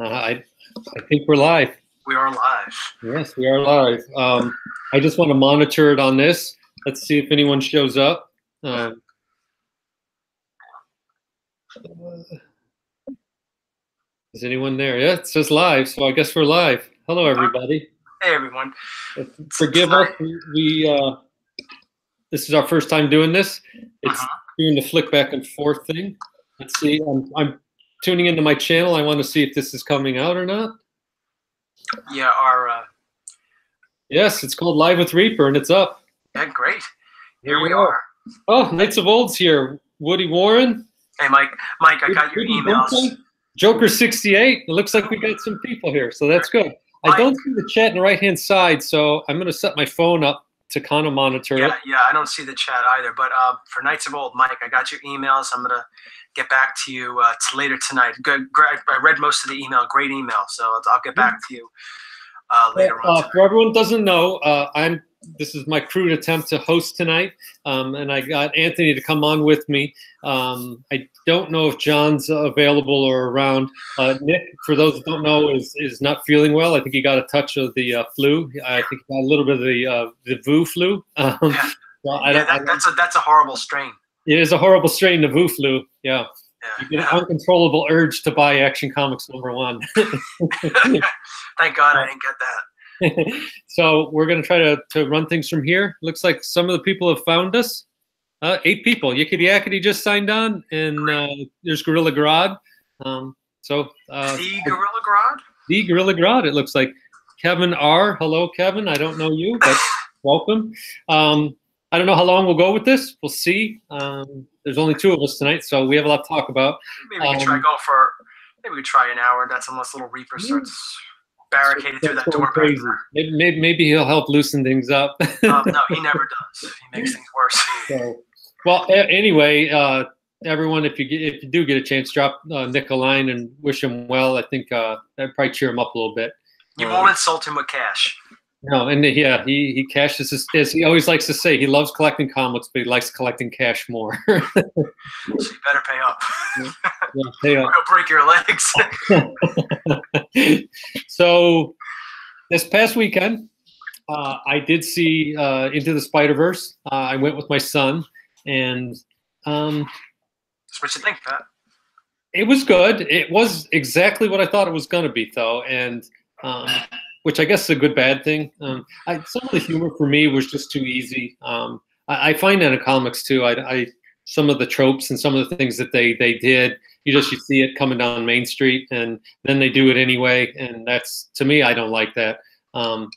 I think we're live. We are live. Yes, we are live. I just want to monitor it on this. Let's see if anyone shows up. Is anyone there? Yeah, it says live, so I guess we're live. Hello, everybody. Hey, everyone. Forgive us. This is our first time doing this. It's doing the flick back and forth thing. Let's see. I'm tuning into my channel. I want to see if this is coming out or not. Yeah, Yes, it's called Live with Reaper, and it's up. Yeah, great. Here we are. Oh, Knights of Old's here. Woody Warren. Hey, Mike. Mike, I got your emails. Joker 68. It looks like we got some people here, so that's good. I don't see the chat on the right-hand side, so I'm going to set my phone up to kind of monitor it. Yeah, I don't see the chat either. But for Knights of Old, Mike, I got your emails. I'm going to get back to you later tonight. Good. I read most of the email. Great email. So I'll get back to you later on. For everyone who doesn't know, this is my crude attempt to host tonight, and I got Anthony to come on with me. I don't know if John's available or around. Nick, for those who don't know, is not feeling well. I think he got a touch of the flu. I think he got a little bit of the VU flu. That's a horrible strain. It is a horrible strain, the VU flu. Yeah. You get an uncontrollable urge to buy Action Comics #1. Thank God I didn't get that. So we're going to try to run things from here. Looks like some of the people have found us. 8 people. Yickety Yakety just signed on, and there's Gorilla Grodd. The Gorilla Grodd? The Gorilla Grodd, it looks like. Kevin R. Hello, Kevin. I don't know you, but welcome. I don't know how long we'll go with this. We'll see. There's only 2 of us tonight, so we have a lot to talk about. Maybe we could try an hour. That's unless little Reaper starts barricaded through that door. Crazy. Maybe he'll help loosen things up. No, he never does. He makes things worse. So, well, anyway, everyone, if you do get a chance, drop Nick a line and wish him well. I think that'd probably cheer him up a little bit. You won't insult him with cash. No, and yeah, he cashes as he always likes to say. He loves collecting comics, but he likes collecting cash more. So you better pay up. Yeah, pay up. Or he'll break your legs. So this past weekend, I did see Into the Spider-Verse. I went with my son, and what you think, Pat? It was good. It was exactly what I thought it was going to be, though, and which I guess is a good bad thing. Some of the humor for me was just too easy. I find that in comics too. Some of the tropes and some of the things that they did, you see it coming down Main Street, and then they do it anyway, and that's, to me, I don't like that. The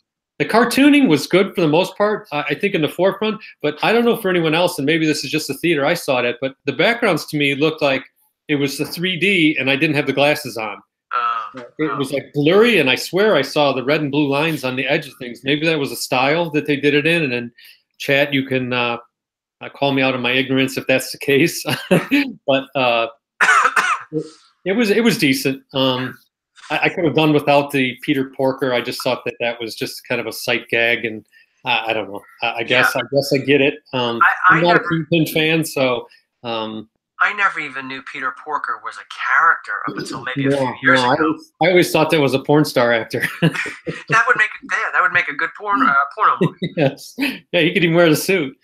cartooning was good for the most part, I think, in the forefront, but I don't know for anyone else, and maybe this is just the theater I saw it at, but the backgrounds to me looked like it was the 3D, and I didn't have the glasses on. It was like blurry, and I swear I saw the red and blue lines on the edge of things. Maybe that was a style that they did it in, and then chat, you can call me out on my ignorance if that's the case. But it was decent. I could have done without the Peter Porker. I just thought that was just kind of a sight gag, and I don't know. I guess I get it. I'm not a Kingpin fan, so. I never even knew Peter Porker was a character up until maybe a few years ago. I always thought that was a porn star actor. That would make a good porno movie. Yes, yeah, he could even wear the suit.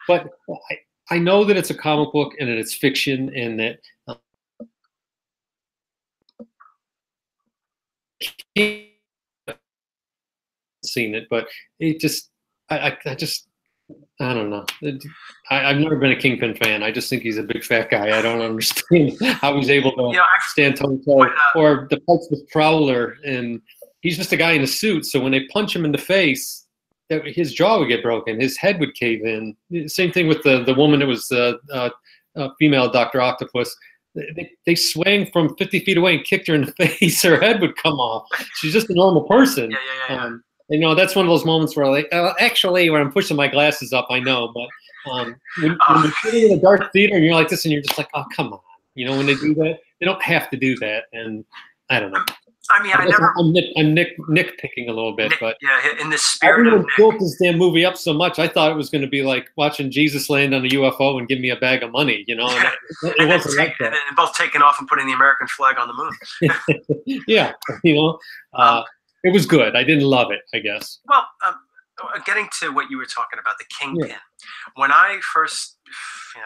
But I know that it's a comic book and that it's fiction, and that seen it, but it just I don't know. I've never been a Kingpin fan. I just think he's a big fat guy. I don't understand how he's able to stand toe-to-toe. Or the fights with Prowler, and he's just a guy in a suit, so when they punch him in the face, his jaw would get broken, his head would cave in. Same thing with the woman that was female Dr. Octopus. They swang from 50 feet away and kicked her in the face. Her head would come off. She's just a normal person. Yeah. You know, that's one of those moments where, like, actually, when I'm pushing my glasses up, I know, but when you're sitting in a dark theater and you're like this, and you're just like, oh, come on. You know, when they do that, they don't have to do that, and I don't know. I mean, I never. I'm nitpicking a little bit, but yeah, in the spirit everyone of Nick. built this damn movie up so much. I thought it was going to be like watching Jesus land on a UFO and give me a bag of money, you know. And it wasn't like that. And both taking off and putting the American flag on the moon. Yeah, you know, it was good. I didn't love it, I guess. Well, getting to what you were talking about, the Kingpin. Yeah. When I first,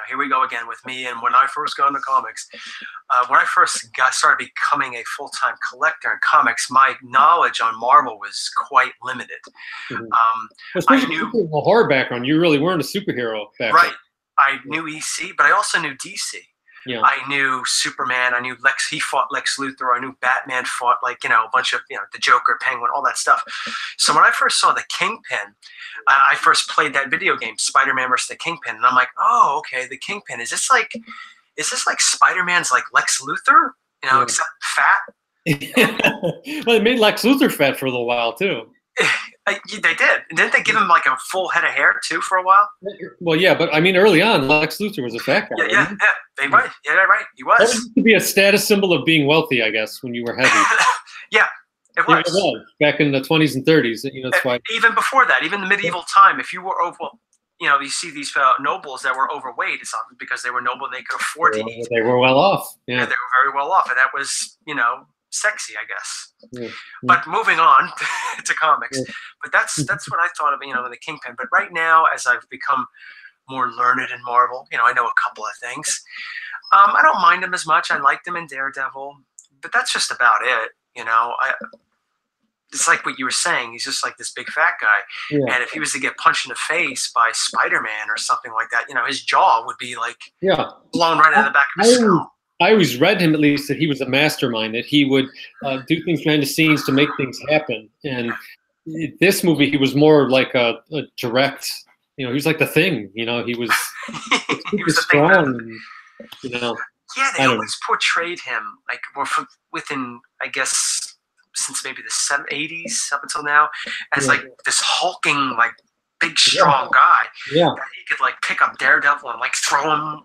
here we go again with me, and when I first got into comics, when I first started becoming a full-time collector in comics, my knowledge on Marvel was quite limited. I knew a horror background. You really weren't a superhero background. Right. I knew EC, but I also knew DC. Yeah. I knew Superman. I knew he fought Lex Luthor. I knew Batman fought a bunch of, the Joker, Penguin, all that stuff. So when I first saw the Kingpin, I first played that video game, Spider-Man vs. the Kingpin, and I'm like, oh, okay, the Kingpin. Is this like Spider-Man's like Lex Luthor? Except fat. Well, they made Lex Luthor fat for a little while too. They did. Didn't they give him like a full head of hair too for a while? Well, yeah, but I mean, early on, Lex Luthor was a fat guy. Yeah, right. Yeah, right. He was. That used to be a status symbol of being wealthy, I guess, when you were heavy. Yeah, it was. It was back in the 20s and 30s. That's why. Even before that, even the medieval time, if you were over, you see these nobles that were overweight. It's not because they were noble and they could afford to eat. They were well off. Yeah, they were very well off, and that was, sexy, I guess. Yeah. But moving on to comics, but that's what I thought of, in the Kingpin. But right now, as I've become more learned in Marvel, I know a couple of things. I don't mind him as much. I liked him in Daredevil, but that's just about it. It's like what you were saying. He's just like this big fat guy, and if he was to get punched in the face by Spider-Man or something like that, his jaw would be like blown right out of the back of his skull. I always read him, at least, that he was a mastermind, that he would do things behind the scenes to make things happen. And this movie, he was more like a direct, he was like the Thing, he was he was strong. Yeah, they always portrayed him like within, I guess, since maybe the 80s up until now, as like this hulking, like big, strong guy. Yeah. That he could like pick up Daredevil and like throw him,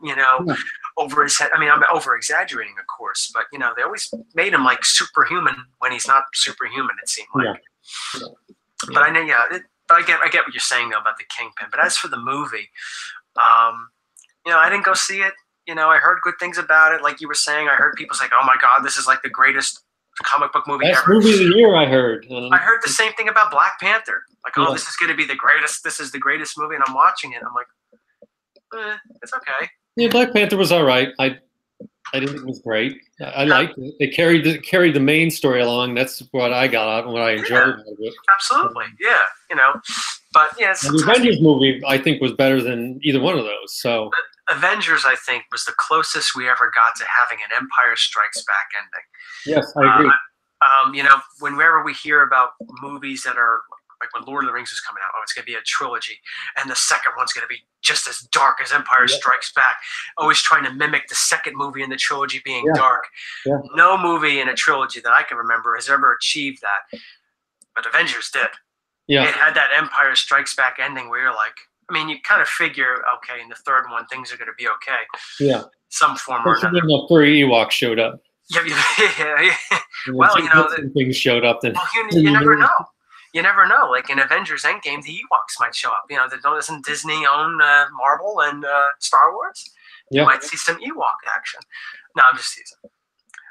over his head. I mean, I'm over exaggerating, of course, but they always made him like superhuman when he's not superhuman. It seemed like. Yeah. But I know, but I get what you're saying though about the Kingpin. But as for the movie, I didn't go see it. I heard good things about it. Like you were saying, I heard people say, "Oh my God, this is like the greatest comic book movie ever." Movie of the year, I heard. I heard the same thing about Black Panther. Like, oh, this is going to be the greatest. This is the greatest movie, and I'm watching it. I'm like, it's okay. Yeah, Black Panther was all right. I didn't think it was great. I liked it. It carried the main story along. That's what I got out and what I enjoyed out of it. Absolutely, yeah. But yeah, the Avengers movie I think was better than either one of those. So Avengers, I think, was the closest we ever got to having an Empire Strikes Back ending. Yes, I agree. Whenever we hear about movies that are like when Lord of the Rings was coming out, it's going to be a trilogy, and the second one's going to be just as dark as Empire Strikes Back. Always trying to mimic the second movie in the trilogy being dark. Yeah. No movie in a trilogy that I can remember has ever achieved that, but Avengers did. Yeah, it had that Empire Strikes Back ending where you're like, I mean, you kind of figure, okay, in the third one things are going to be okay. Yeah, some form or another. The furry Ewok showed up. Yeah. Well, things showed up. Then you never know. You never know. Like in Avengers Endgame, the Ewoks might show up. Doesn't Disney own Marvel and Star Wars? Yeah. You might see some Ewok action. No, I'm just teasing.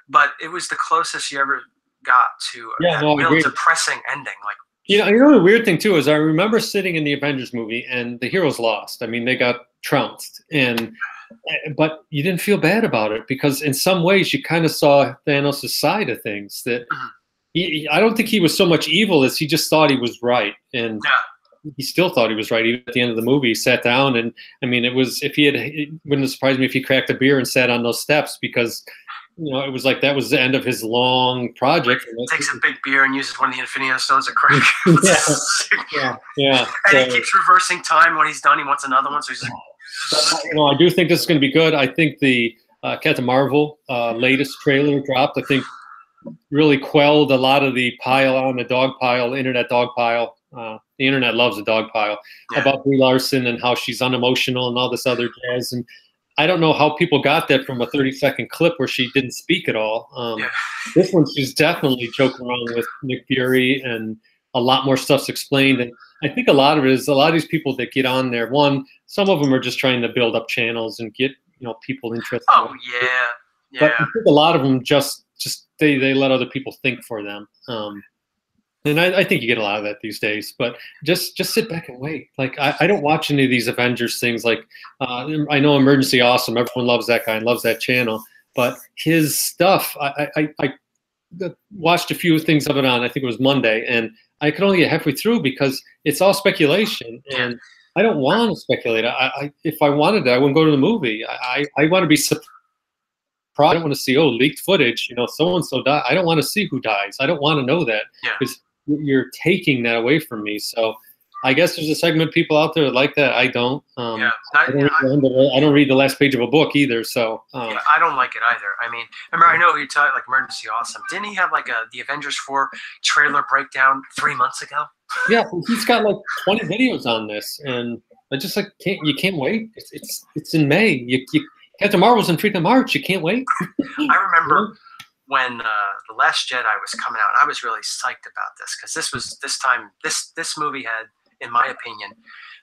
But it was the closest you ever got to a real depressing ending. Like, the weird thing too is I remember sitting in the Avengers movie and the heroes lost. I mean, they got trounced, but you didn't feel bad about it because in some ways you kind of saw Thanos' side of things. That I don't think he was so much evil as he just thought he was right, and he still thought he was right. Even at the end of the movie, he sat down, and I mean, it wouldn't have surprised me if he cracked a beer and sat on those steps because. It was like that was the end of his long project. Takes a big beer and uses one of the Infinity Stones to crack. Yeah. And he keeps reversing time. When he's done, he wants another one. So he's like, I do think this is going to be good. I think the Captain Marvel latest trailer dropped. I think really quelled a lot of the internet dog pile. The internet loves a dog pile about Brie Larson and how she's unemotional and all this other jazz. And I don't know how people got that from a 30-second clip where she didn't speak at all. This one, she's definitely joking around with Nick Fury, and a lot more stuff's explained. And I think a lot of it is a lot of these people that get on there. One, some of them are just trying to build up channels and get people interested. Oh yeah, yeah. But I think a lot of them just they let other people think for them. And I think you get a lot of that these days. But just sit back and wait. Like I don't watch any of these Avengers things. Like I know Emergency Awesome. Everyone loves that guy and loves that channel. But his stuff, I watched a few things of it on, I think it was Monday, and I could only get halfway through because it's all speculation, and I don't want to speculate. If I wanted to, I wouldn't go to the movie. I want to be surprised. I don't want to see, leaked footage, so-and-so died. I don't want to see who dies. I don't want to know that because you're taking that away from me. So I guess there's a segment of people out there that like that. I don't. I don't read the last page of a book either. So I don't like it either. I mean, remember, I know you talked like Emergency Awesome. Didn't he have like the Avengers 4 trailer breakdown 3 months ago? Yeah, he's got like 20 videos on this, and I just you can't wait. It's in May. Captain Marvel's in freaking March. You can't wait. I remember when The Last Jedi was coming out, I was really psyched about this because this movie had, in my opinion,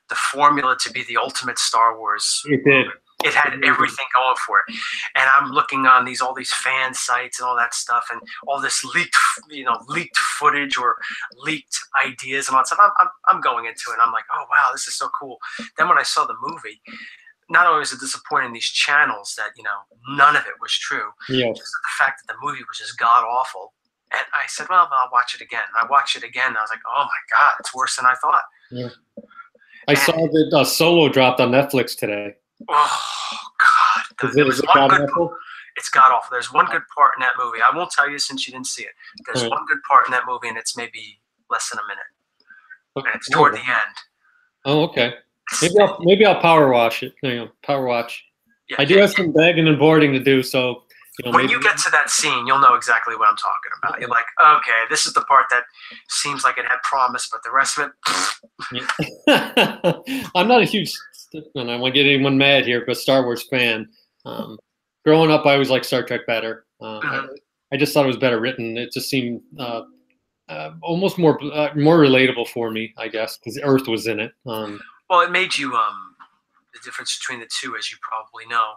the formula to be the ultimate Star Wars. It did. It had everything going for it. And I'm looking on all these fan sites and all that stuff, and all this leaked footage or leaked ideas and all that stuff. I'm going into it. And I'm like, oh wow, this is so cool. Then when I saw the movie, not only was it disappointing these channels that none of it was true. Yeah. Just the fact that the movie was just god awful. And I said, well, I'll watch it again. I watched it again. And I was like, oh my god, it's worse than I thought. Yeah. I saw that Solo dropped on Netflix today. Oh God! It's god awful. There's one good part in that movie. I won't tell you since you didn't see it. There's one good part in that movie, and it's maybe less than a minute. And it's toward the end. Oh, okay. Maybe I'll power watch it. Power watch. Yeah, I do have some bagging and boarding to do, so. When you get to that scene, you'll know exactly what I'm talking about. You're like, okay, this is the part that seems like it had promise, but the rest of it. I'm not a huge, and I won't get anyone mad here, but Star Wars fan. Growing up, I always liked Star Trek better. I just thought it was better written. It just seemed almost more relatable for me, I guess, because Earth was in it. Well, it made you the difference between the two, as you probably know.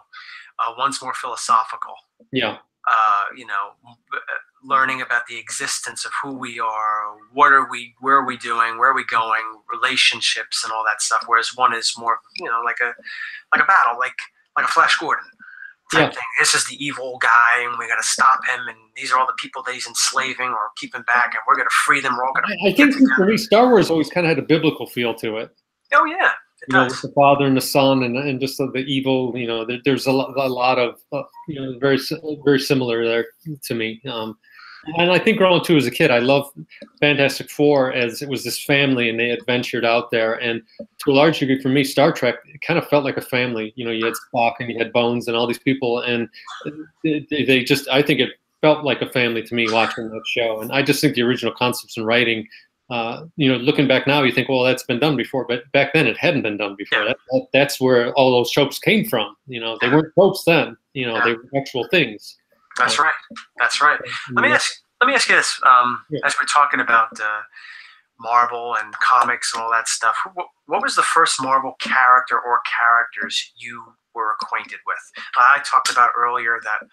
One's more philosophical. Yeah. Learning about the existence of who we are, where are we doing, where are we going, relationships and all that stuff. Whereas one is more, like a battle, like a Flash Gordon type thing. This is the evil guy, and we got to stop him. And these are all the people that he's enslaving or keeping back, and we're going to free them. We're all going to. I think for me, Star Wars always kind of had a biblical feel to it. Oh yeah. With the father and the son, and just the evil. There's a lot of very very similar there to me. And I think growing too as a kid, I loved Fantastic Four as it was this family, and they had ventured out there. And to a large degree, for me, Star Trek, it kind of felt like a family. You had Spock and you had Bones and all these people, and they just, I think it felt like a family to me watching that show. And I just think the original concepts and writing. Looking back now, you think, well, that's been done before, but back then it hadn't been done before. That's where all those tropes came from. They weren't tropes then. They were actual things. That's right. That's right. Let me ask you this. As we're talking about Marvel and comics and all that stuff, what was the first Marvel character or characters you were acquainted with? I talked about earlier that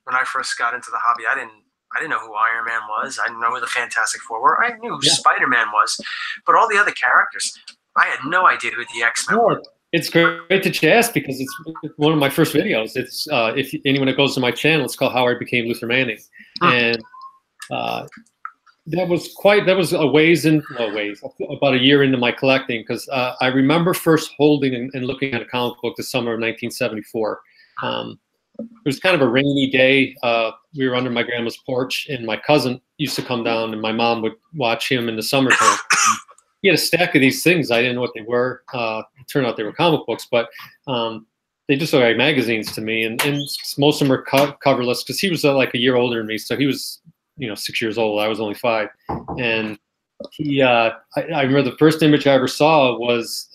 when I first got into the hobby, I didn't know who Iron Man was. I didn't know who the Fantastic Four were. I knew who Spider-Man was. But all the other characters, I had no idea who the X-Men were. It's great that you asked because it's one of my first videos. It's if anyone that goes to my channel, it's called How I Became Luther Manning. And that was a ways about a year into my collecting, because I remember first holding and looking at a comic book the summer of 1974. It was kind of a rainy day. We were under my grandma's porch, and my cousin used to come down, and my mom would watch him in the summertime. He had a stack of these things. I didn't know what they were. It turned out they were comic books, but they just looked like magazines to me. And most of them were coverless, because he was like a year older than me. So he was, 6 years old. I was only 5. And he, I remember the first image I ever saw was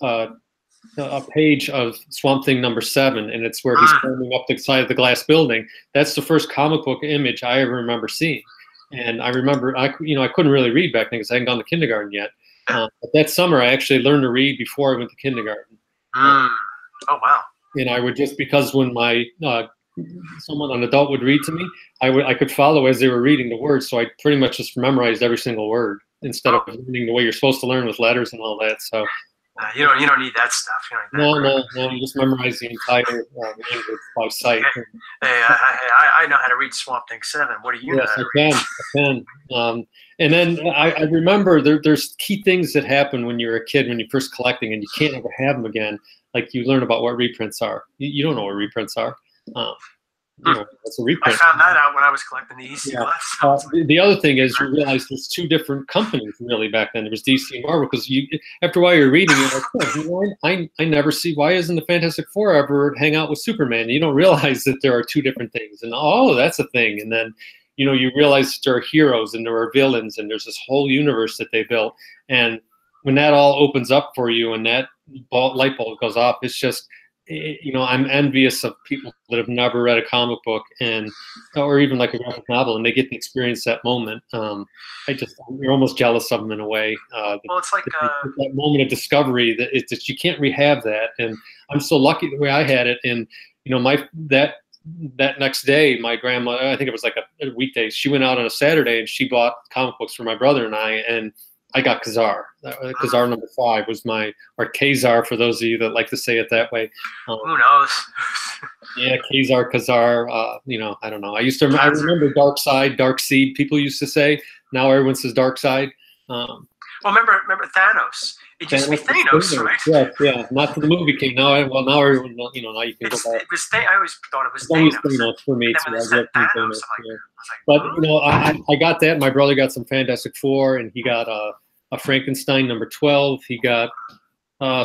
a page of Swamp Thing #7, and it's where he's climbing up the side of the glass building. That's the first comic book image I ever remember seeing. And I remember, I couldn't really read back then because I hadn't gone to kindergarten yet. But that summer, I actually learned to read before I went to kindergarten. Oh, wow. And I would, just because when my an adult would read to me, I could follow as they were reading the words, so I pretty much just memorized every single word instead of learning the way you're supposed to learn with letters and all that. So you don't need that stuff. You don't need that no. You just memorize the entire language by sight. Hey, I know how to read Swamp Thing 7. What do you know? Yes, I can. And then I remember there's key things that happen when you're a kid, when you're first collecting, and you can't ever have them again. Like you learn about what reprints are. You don't know what reprints are. That's a reprint. I found that out when I was collecting the EC glass. The other thing is you realize there's two different companies really back then. There was DC and Marvel, because after a while you're reading, you're like, I never see, why isn't the Fantastic Four ever hang out with Superman? You don't realize that there are two different things, and that's a thing. And then you realize that there are heroes and there are villains, and there's this whole universe that they built. And when that all opens up for you and that light bulb goes off, it's just, I'm envious of people that have never read a comic book or even like a graphic novel, and they get to experience that moment. You're almost jealous of them in a way. Well, it's like that moment of discovery that you can't rehab that. And I'm so lucky the way I had it. And that next day, my grandma, I think it was like a weekday, she went out on a Saturday and she bought comic books for my brother and I got Kazar. Kazar #5 was or Kazar for those of you that like to say it that way. Who knows? Yeah, Kazar. I don't know. I remember Dark Side, Dark Seed. People used to say. Now everyone says Dark Side. Well, remember Thanos? It used to be Thanos, right? Yeah. Not for the movie came. Now everyone. Now you can go back. I always thought it was Thanos for me too. Thanos. But I got that. My brother got some Fantastic Four, and he got a Frankenstein #12. He got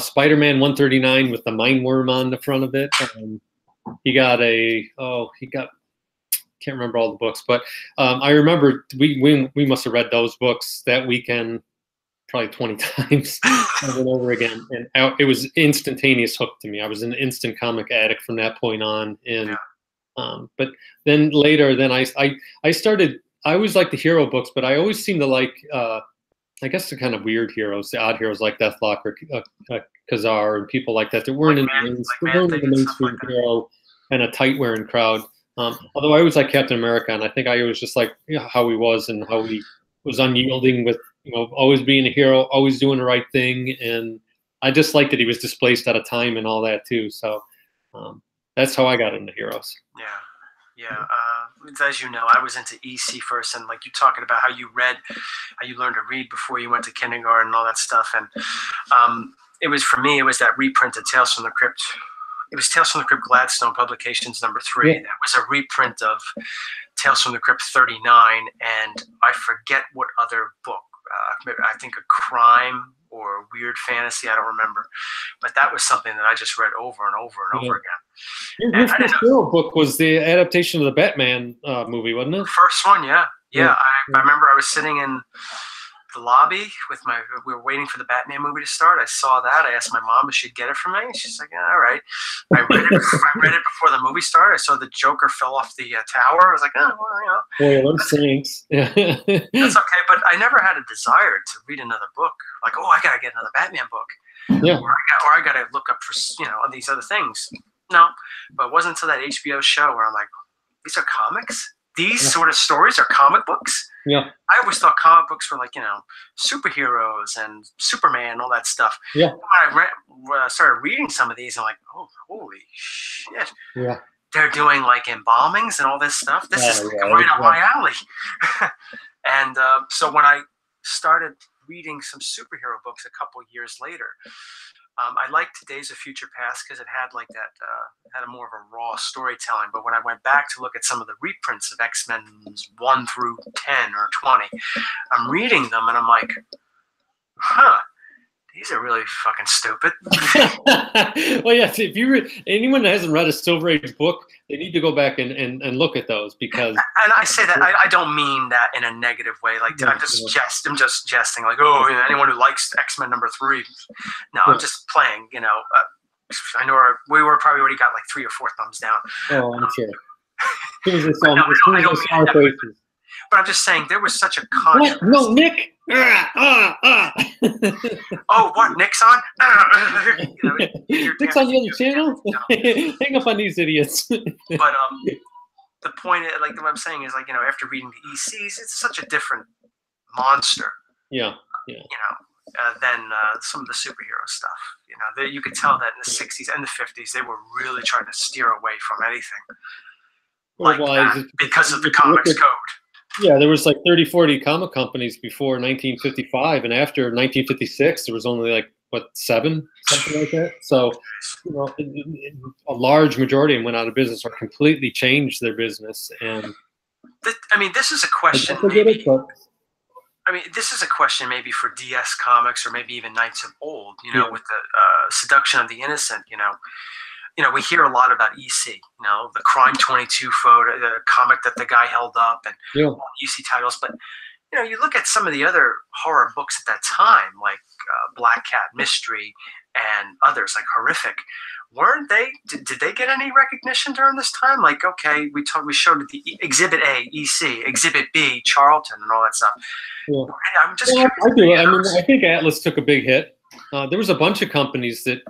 Spider-Man 139 with the mind worm on the front of it. He got can't remember all the books, but I remember we must have read those books that weekend probably 20 times over and over again. And it was instantaneous hook to me. I was an instant comic addict from that point on. And but then later, I started. I always liked the hero books, but I always seemed to like. I guess the kind of weird heroes, the odd heroes like Deathlock or Kazar and people like that. They weren't in the mainstream hero and a tight-wearing crowd. Although I always liked Captain America, and I think I always just like how he was and how he was unyielding with always being a hero, always doing the right thing, and I just liked that he was displaced at a time and all that too. So that's how I got into heroes. Yeah. As you know, I was into EC first, and like you talking about how you learned to read before you went to kindergarten and all that stuff. And it was that reprint of Tales from the Crypt. It was Tales from the Crypt Gladstone Publications #3. Yeah. That was a reprint of Tales from the Crypt 39, and I forget what other book. I think a crime or a weird fantasy. I don't remember, but that was something that I just read over and over and over again. Your first hero book was the adaptation of the Batman movie, wasn't it? First one, yeah. I remember I was sitting in the lobby we were waiting for the Batman movie to start. I saw that. I asked my mom if she'd get it for me. She's like, yeah, all right. I read it before the movie started. I saw the Joker fell off the tower. I was like, oh, well, that's thanks. That's okay. But I never had a desire to read another book. Like, I got to get another Batman book. Yeah. Or I got to look up for, these other things. No, but it wasn't until that HBO show where I'm like, these are comics? These sort of stories are comic books? Yeah. I always thought comic books were like, superheroes and Superman, all that stuff. Yeah. When I started reading some of these, I'm like, oh, holy shit. Yeah. They're doing like embalmings and all this stuff. This is right up my alley. And so when I started reading some superhero books a couple years later, I liked Days of Future Past because it had like that, had a more of a raw storytelling. But when I went back to look at some of the reprints of X-Men 1 through 10 or 20, I'm reading them and I'm like, these are really fucking stupid. Well, yes. If anyone that hasn't read a Silver Age book, they need to go back and look at those because. And I say that I don't mean that in a negative way. Like I'm just jesting. Like anyone who likes X-Men #3. No, I'm just playing. I know we were probably already got like 3 or 4 thumbs down. Oh, I'm sure. As soon as I saw, But I'm just saying there was such a controversy. What? No, Nick. Oh, what? Nick's on? Nick's on the other channel. Hang up on these idiots. But the point, like what I'm saying, is like after reading the ECs, it's such a different monster. Yeah. Than some of the superhero stuff. You could tell that in the 60s and the 50s they were really trying to steer away from anything like that because of the comics code. Yeah, there was like 30, 40 comic companies before 1955, and after 1956, there was only like, 7, something like that. So, a large majority of them went out of business or completely changed their business. And this is a question. This is a question maybe for DS Comics or maybe even Knights of Old. With the seduction of the innocent. We hear a lot about EC, the Crime 22 photo, the comic that the guy held up, and EC titles. But, you look at some of the other horror books at that time, like Black Cat Mystery and others, like Horrific. Weren't they? Did they get any recognition during this time? Like, okay, we showed the Exhibit A, EC, Exhibit B, Charlton, and all that stuff. Yeah. I'm just curious. I think Atlas took a big hit. There was a bunch of companies that.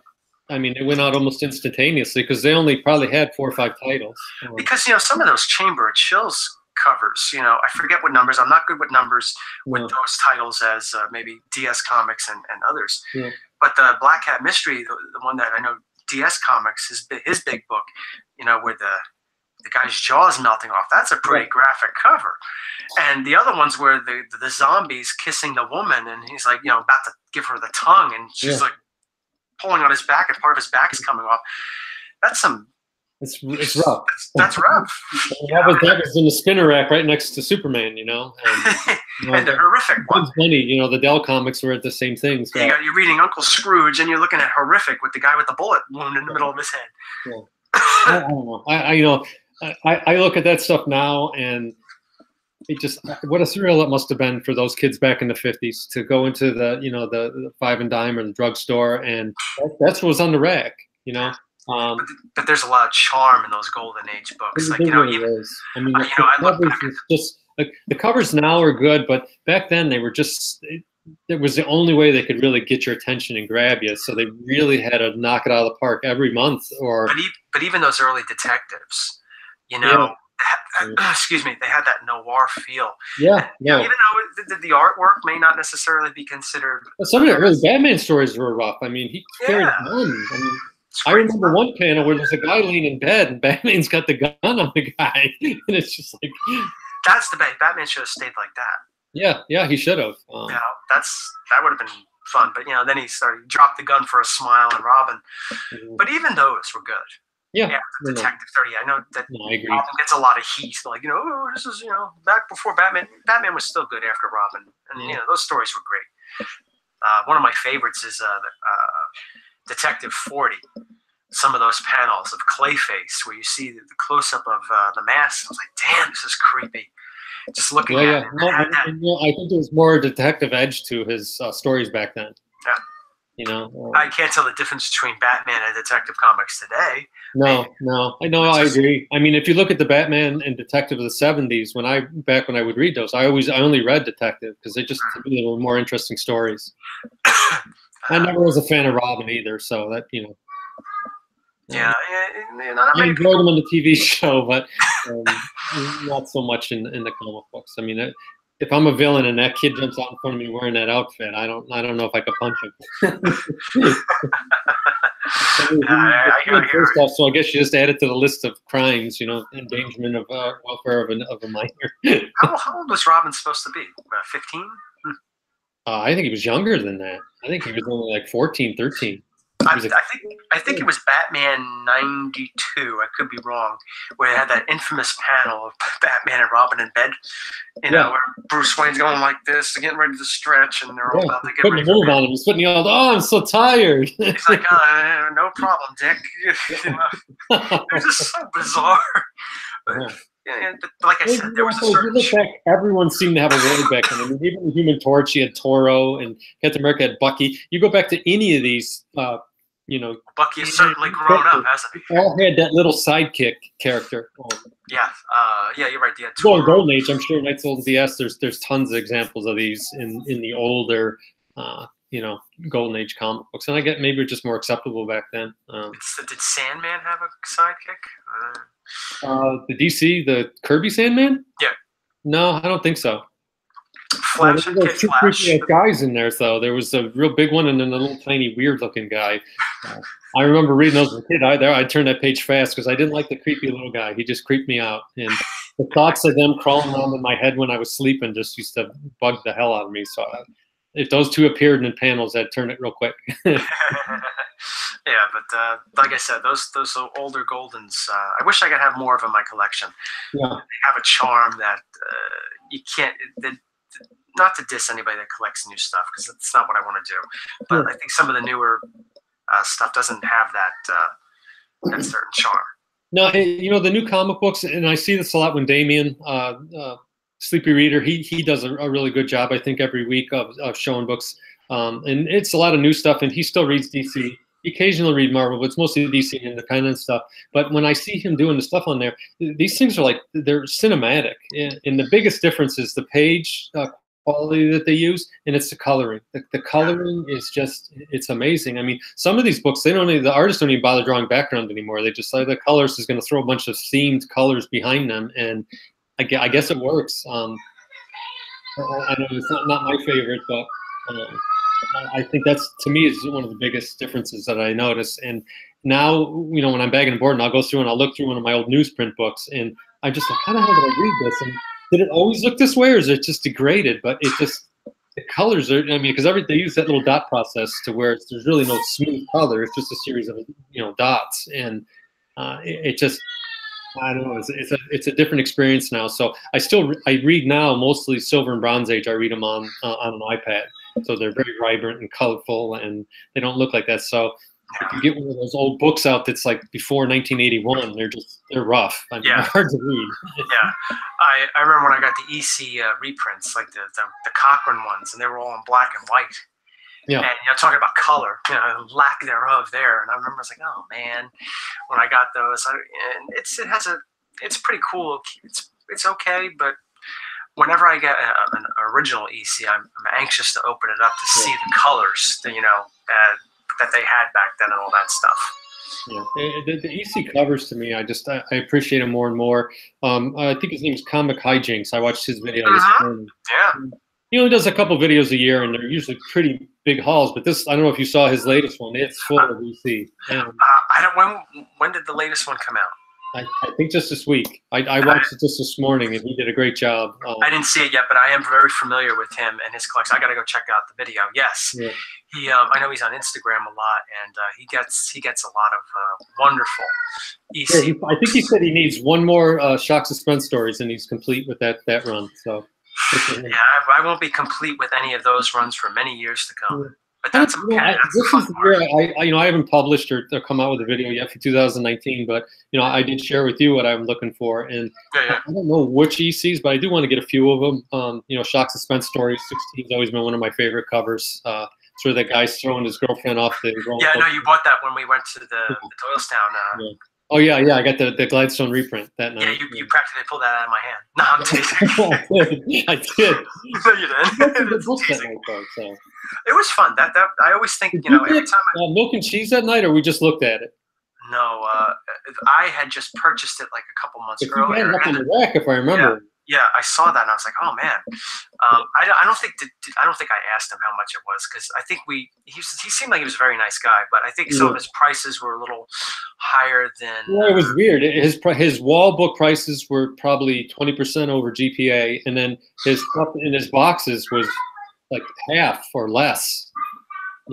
It went out almost instantaneously because they only probably had 4 or 5 titles. Because, some of those Chamber of Chills covers, I forget what numbers. I'm not good with numbers with those titles as maybe DS Comics and others. Yeah. But the Black Cat Mystery, the one that I know DS Comics, his big book, where the guy's jaw's melting off, that's a pretty graphic cover. And the other ones where the zombies kissing the woman and he's like, about to give her the tongue and she's like, pulling on his back and part of his back is coming off. That's some. It's rough. That's rough. That was in the spinner rack right next to Superman, and, and the Horrific one. It's funny, the Dell comics were at the same thing. So. You're reading Uncle Scrooge and you're looking at Horrific with the guy with the bullet wound in the middle of his head. Yeah. I don't know. I look at that stuff now and it just what a thrill it must have been for those kids back in the 50s to go into the Five and Dime or the drugstore, and that's what was on the rack, But there's a lot of charm in those golden age books. Like, really is. The covers now are good, but back then they were just. It was the only way they could really get your attention and grab you. So they really had to knock it out of the park every month. But even those early detectives, excuse me, they had that noir feel. Yeah. Even though the artwork may not necessarily be considered. Some of the early Batman stories were rough. He carried a gun. I remember one panel where there's a guy laying in bed and Batman's got the gun on the guy, and it's just like. That's the bait. Batman should have stayed like that. Yeah, he should have. That would have been fun. But then he dropped the gun for a smile and Robin. Mm-hmm. But even those were good. Yeah, Detective 30. I know that I agree. Robin gets a lot of heat. Like, this is, back before Batman. Batman was still good after Robin. And, those stories were great. One of my favorites is Detective 40. Some of those panels of Clayface where you see the close-up of the mask. I was like, damn, this is creepy. Just looking at it. I think there was more detective edge to his stories back then. Yeah. I can't tell the difference between Batman and Detective Comics today. No, I agree. If you look at the Batman and Detective of the 70s, when I would read those, I only read Detective because they were more interesting stories. I never was a fan of Robin either, so that I enjoyed him on the TV show, but not so much in the comic books. If I'm a villain and that kid jumps out in front of me wearing that outfit, I don't know if I could punch him. So I guess you just add it to the list of crimes, endangerment of welfare of a minor. How old was Robin supposed to be? 15? I think he was younger than that. I think he was only like 14, 13. I think it was Batman 92. I could be wrong. Where they had that infamous panel of Batman and Robin in bed. Where Bruce Wayne's going like this, getting ready to stretch, and they're all about to get ready. Putting a move on him. He's putting yelled, "Oh, I'm so tired." He's like, "No problem, Dick." It was just so bizarre. Like I said, there was a certain. If you look back, everyone seemed to have a word back then. Even the Human Torch, you had Toro, and Captain America had Bucky. You go back to any of these, Bucky has certainly grown up, hasn't he? All had that little sidekick character. Yeah, yeah, you're right. Well, Golden Age, I'm sure Knights of the DS. There's tons of examples of these in the older, Golden Age comic books, and I get maybe it's just more acceptable back then. Did Sandman have a sidekick? The DC, the Kirby Sandman? Yeah. No, I don't think so. Flash and Kid Flash. Guys in there, though. There was a real big one and then a little tiny weird-looking guy. I remember reading those as a kid. I'd turn that page fast because I didn't like the creepy little guy. He just creeped me out. And the thoughts of them crawling around in my head when I was sleeping just used to bug the hell out of me. So if those two appeared in panels, I'd turn it real quick. Yeah, but like I said, those older Goldens, I wish I could have more of in my collection. Yeah. They have a charm that you can't. Not to diss anybody that collects new stuff, because it's not what I want to do. But I think some of the newer stuff doesn't have that certain charm. No, the new comic books, and I see this a lot when Damien, Sleepy Reader, he does a really good job, I think, every week of showing books. And it's a lot of new stuff, and he still reads DC. He occasionally read Marvel, but it's mostly DC and independent stuff. But when I see him doing the stuff on there, these things are like, they're cinematic. And the biggest difference is the page quality that they use, and it's the coloring. The coloring is just, it's amazing. I mean, some of these books, the artists don't even bother drawing background anymore. They just say the colorist is going to throw a bunch of themed colors behind them, and I guess it works. I know it's not my favorite, but I think that's, to me, is one of the biggest differences that I notice. And now, when I'm bagging and boarding, I'll go through and I'll look through one of my old newsprint books, and I'm just like, how the hell did I read this? And did it always look this way, or is it just degraded? But it just, the colors are, because they use that little dot process to where there's really no smooth color. It's just a series of, dots. And it just, I don't know, it's a different experience now. So I read now mostly Silver and Bronze Age. I read them on an iPad. So they're very vibrant and colorful, and they don't look like that. So if you get one of those old books out that's like before 1981, they're rough. I mean, they're hard to read. Yeah, I remember when I got the EC reprints, like the Cochrane ones, and they were all in black and white. Yeah. And talking about color, lack thereof there. And I remember I was like, oh man, when I got those, it's pretty cool. It's okay, but whenever I get an original EC, I'm anxious to open it up to see the colors, that they had back then and all that stuff. Yeah, the EC covers, to me, I appreciate them more and more. I think his name is Comic Hijinks. I watched his video this morning. Yeah. He only does a couple videos a year, and they're usually pretty big hauls. But this, I don't know if you saw his latest one. It's full of EC. When did the latest one come out? I think just this week. I watched it just this morning, and he did a great job. I didn't see it yet, but I am very familiar with him and his collection. I got to go check out the video. Yes, I know he's on Instagram a lot, and he gets a lot of wonderful EC. Yeah, I think he said he needs one more Shock Suspense Stories, and he's complete with that run. So yeah, I won't be complete with any of those runs for many years to come. Yeah. But that's okay. This is the year I haven't published or come out with a video yet for 2019, but I did share with you what I'm looking for, and I don't know which ECs, but I do want to get a few of them. Shock Suspense Stories 16 has always been one of my favorite covers. Sort of that guy's throwing his girlfriend off the. Yeah, no, you bought that when we went to the Doylestown. Oh yeah, I got the Gladstone reprint that night. Yeah, you practically pulled that out of my hand. No, I'm teasing. I did. No, you didn't. It was fun. That I always think, every time milk and cheese that night, or we just looked at it. No, I had just purchased it like a couple months earlier. You had it up on the rack, if I remember. Yeah, I saw that and I was like, oh man. I don't think I asked him how much it was, because I think he seemed like he was a very nice guy, but I think some of his prices were a little higher than. Well, it was weird. His wall book prices were probably 20% over GPA, and then his stuff in his boxes was like half or less.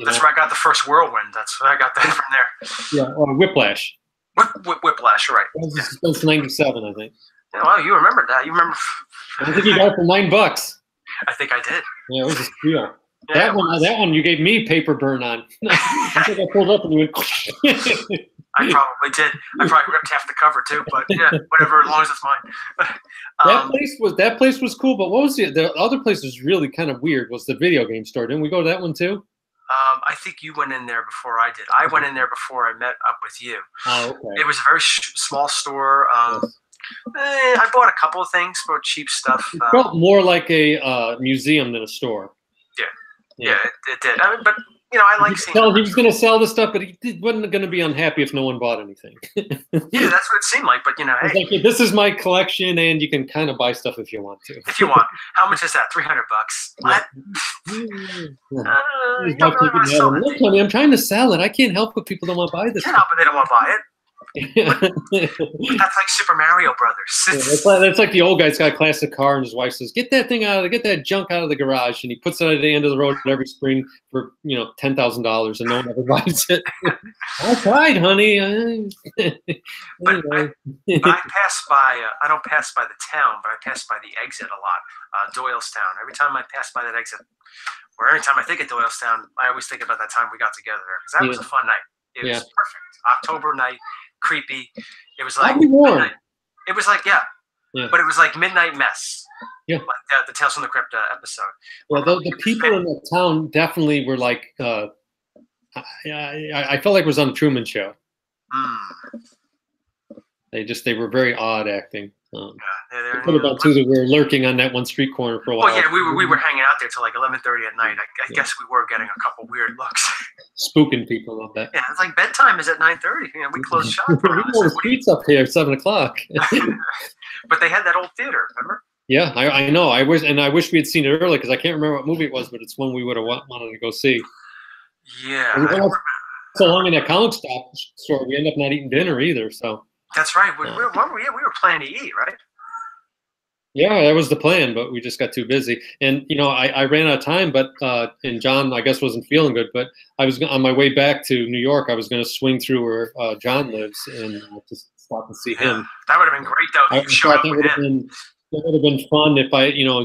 That's where I got the first Whirlwind. That's where I got that from there. Yeah, or Whiplash. Whiplash, right? That was 97, I think. Yeah, well, you remember that. You remember. I think you got it for $9. I think I did. Yeah, it was a steal. Yeah, that one you gave me paper burn on. I think I pulled up and you went. I probably did. I probably ripped half the cover too, but yeah, whatever, as long as it's mine. That place was cool, but what was the other place was really kind of weird was the video game store. Didn't we go to that one too? I think you went in there before I did. I went in there before I met up with you. Oh, okay. It was a very small store. Yes. I bought a couple of things, bought cheap stuff. It felt more like a museum than a store. Yeah, it did. I mean, but you know, I like seeing. He was going to sell the stuff, but he wasn't going to be unhappy if no one bought anything. Yeah, that's what it seemed like. But you know, hey, like, this is my collection, and you can kind of buy stuff if you want to. If you want, how much is that? $300. What? You don't really want to sell it. Look, honey, I'm trying to sell it. I can't help if people don't want to buy this. Can't help it. They don't want to buy it. But that's like Super Mario Brothers. That's like the old guy's got a classic car, and his wife says, "Get that thing out of get that junk out of the garage," and he puts it at the end of the road every spring for $10,000, and no one ever buys it. I tried, honey. But I pass by. I don't pass by the town, but I pass by the exit a lot. Doylestown. Every time I pass by that exit, or every time I think of Doylestown, I always think about that time we got together there because that was a fun night. It was perfect. October night. Creepy. It was like midnight. It was like but it was like Midnight Mess. Yeah, like the Tales from the Crypt episode. Well, the people in the town definitely were like. I felt like it was on the Truman Show. They were very odd acting. What about too that we were lurking on that one street corner for a while? Well, yeah, we were hanging out there till like 11:30 at night. I guess we were getting a couple weird looks. Spooking people on that. Yeah, it's like bedtime is at 9:30. You know, we close shop. We go to streets up here at 7 o'clock. But they had that old theater, remember? Yeah, I know. I wish we had seen it early because I can't remember what movie it was, but it's one we would have wanted to go see. Yeah. We were so long in that comic store, we ended up not eating dinner either. So. That's right. We were planning to eat, right? Yeah, that was the plan, but we just got too busy. And I ran out of time, but and John, I guess, wasn't feeling good. But I was on my way back to New York. I was going to swing through where John lives and just stop and see him. That would have been great, though. If you showed up with him. It would have been fun if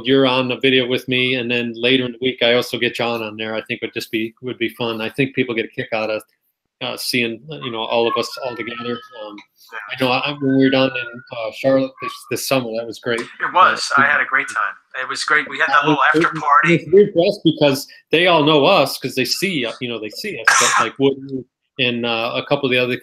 you're on the video with me, and then later in the week I also get John on there. I think would be fun. I think people get a kick out of seeing all of us all together. I know when we were down in Charlotte this summer, that was great. It was. I had a great time. It was great. We had that little after party. It's weird for us because they all know us because they see us. But like Woody and a couple of the other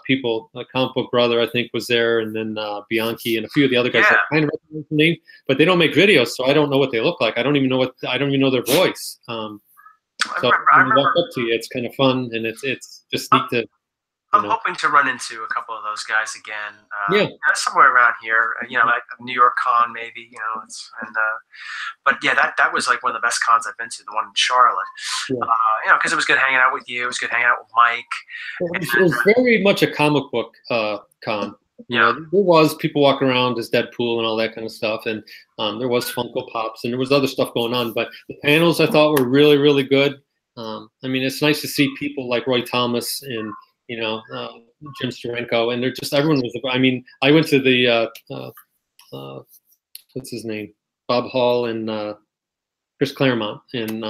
people, Comic Book Brother, I think, was there, and then Bianchi and a few of the other guys. I kind of recognize the name, but they don't make videos, so I don't know what they look like. I don't even know their voice. So I remember, walk up to you, it's kind of fun, and it's just neat to. I'm hoping to run into a couple of those guys again. Somewhere around here, like New York Con maybe. But yeah, that was like one of the best cons I've been to, the one in Charlotte. Yeah. Because it was good hanging out with you. It was good hanging out with Mike. It was very much a comic book con. There was people walking around as Deadpool and all that kind of stuff, and there was Funko Pops, and there was other stuff going on. But the panels I thought were really, really good. It's nice to see people like Roy Thomas and Jim Steranko, and they're just everyone was. I went to the what's his name, Bob Hall and Chris Claremont, and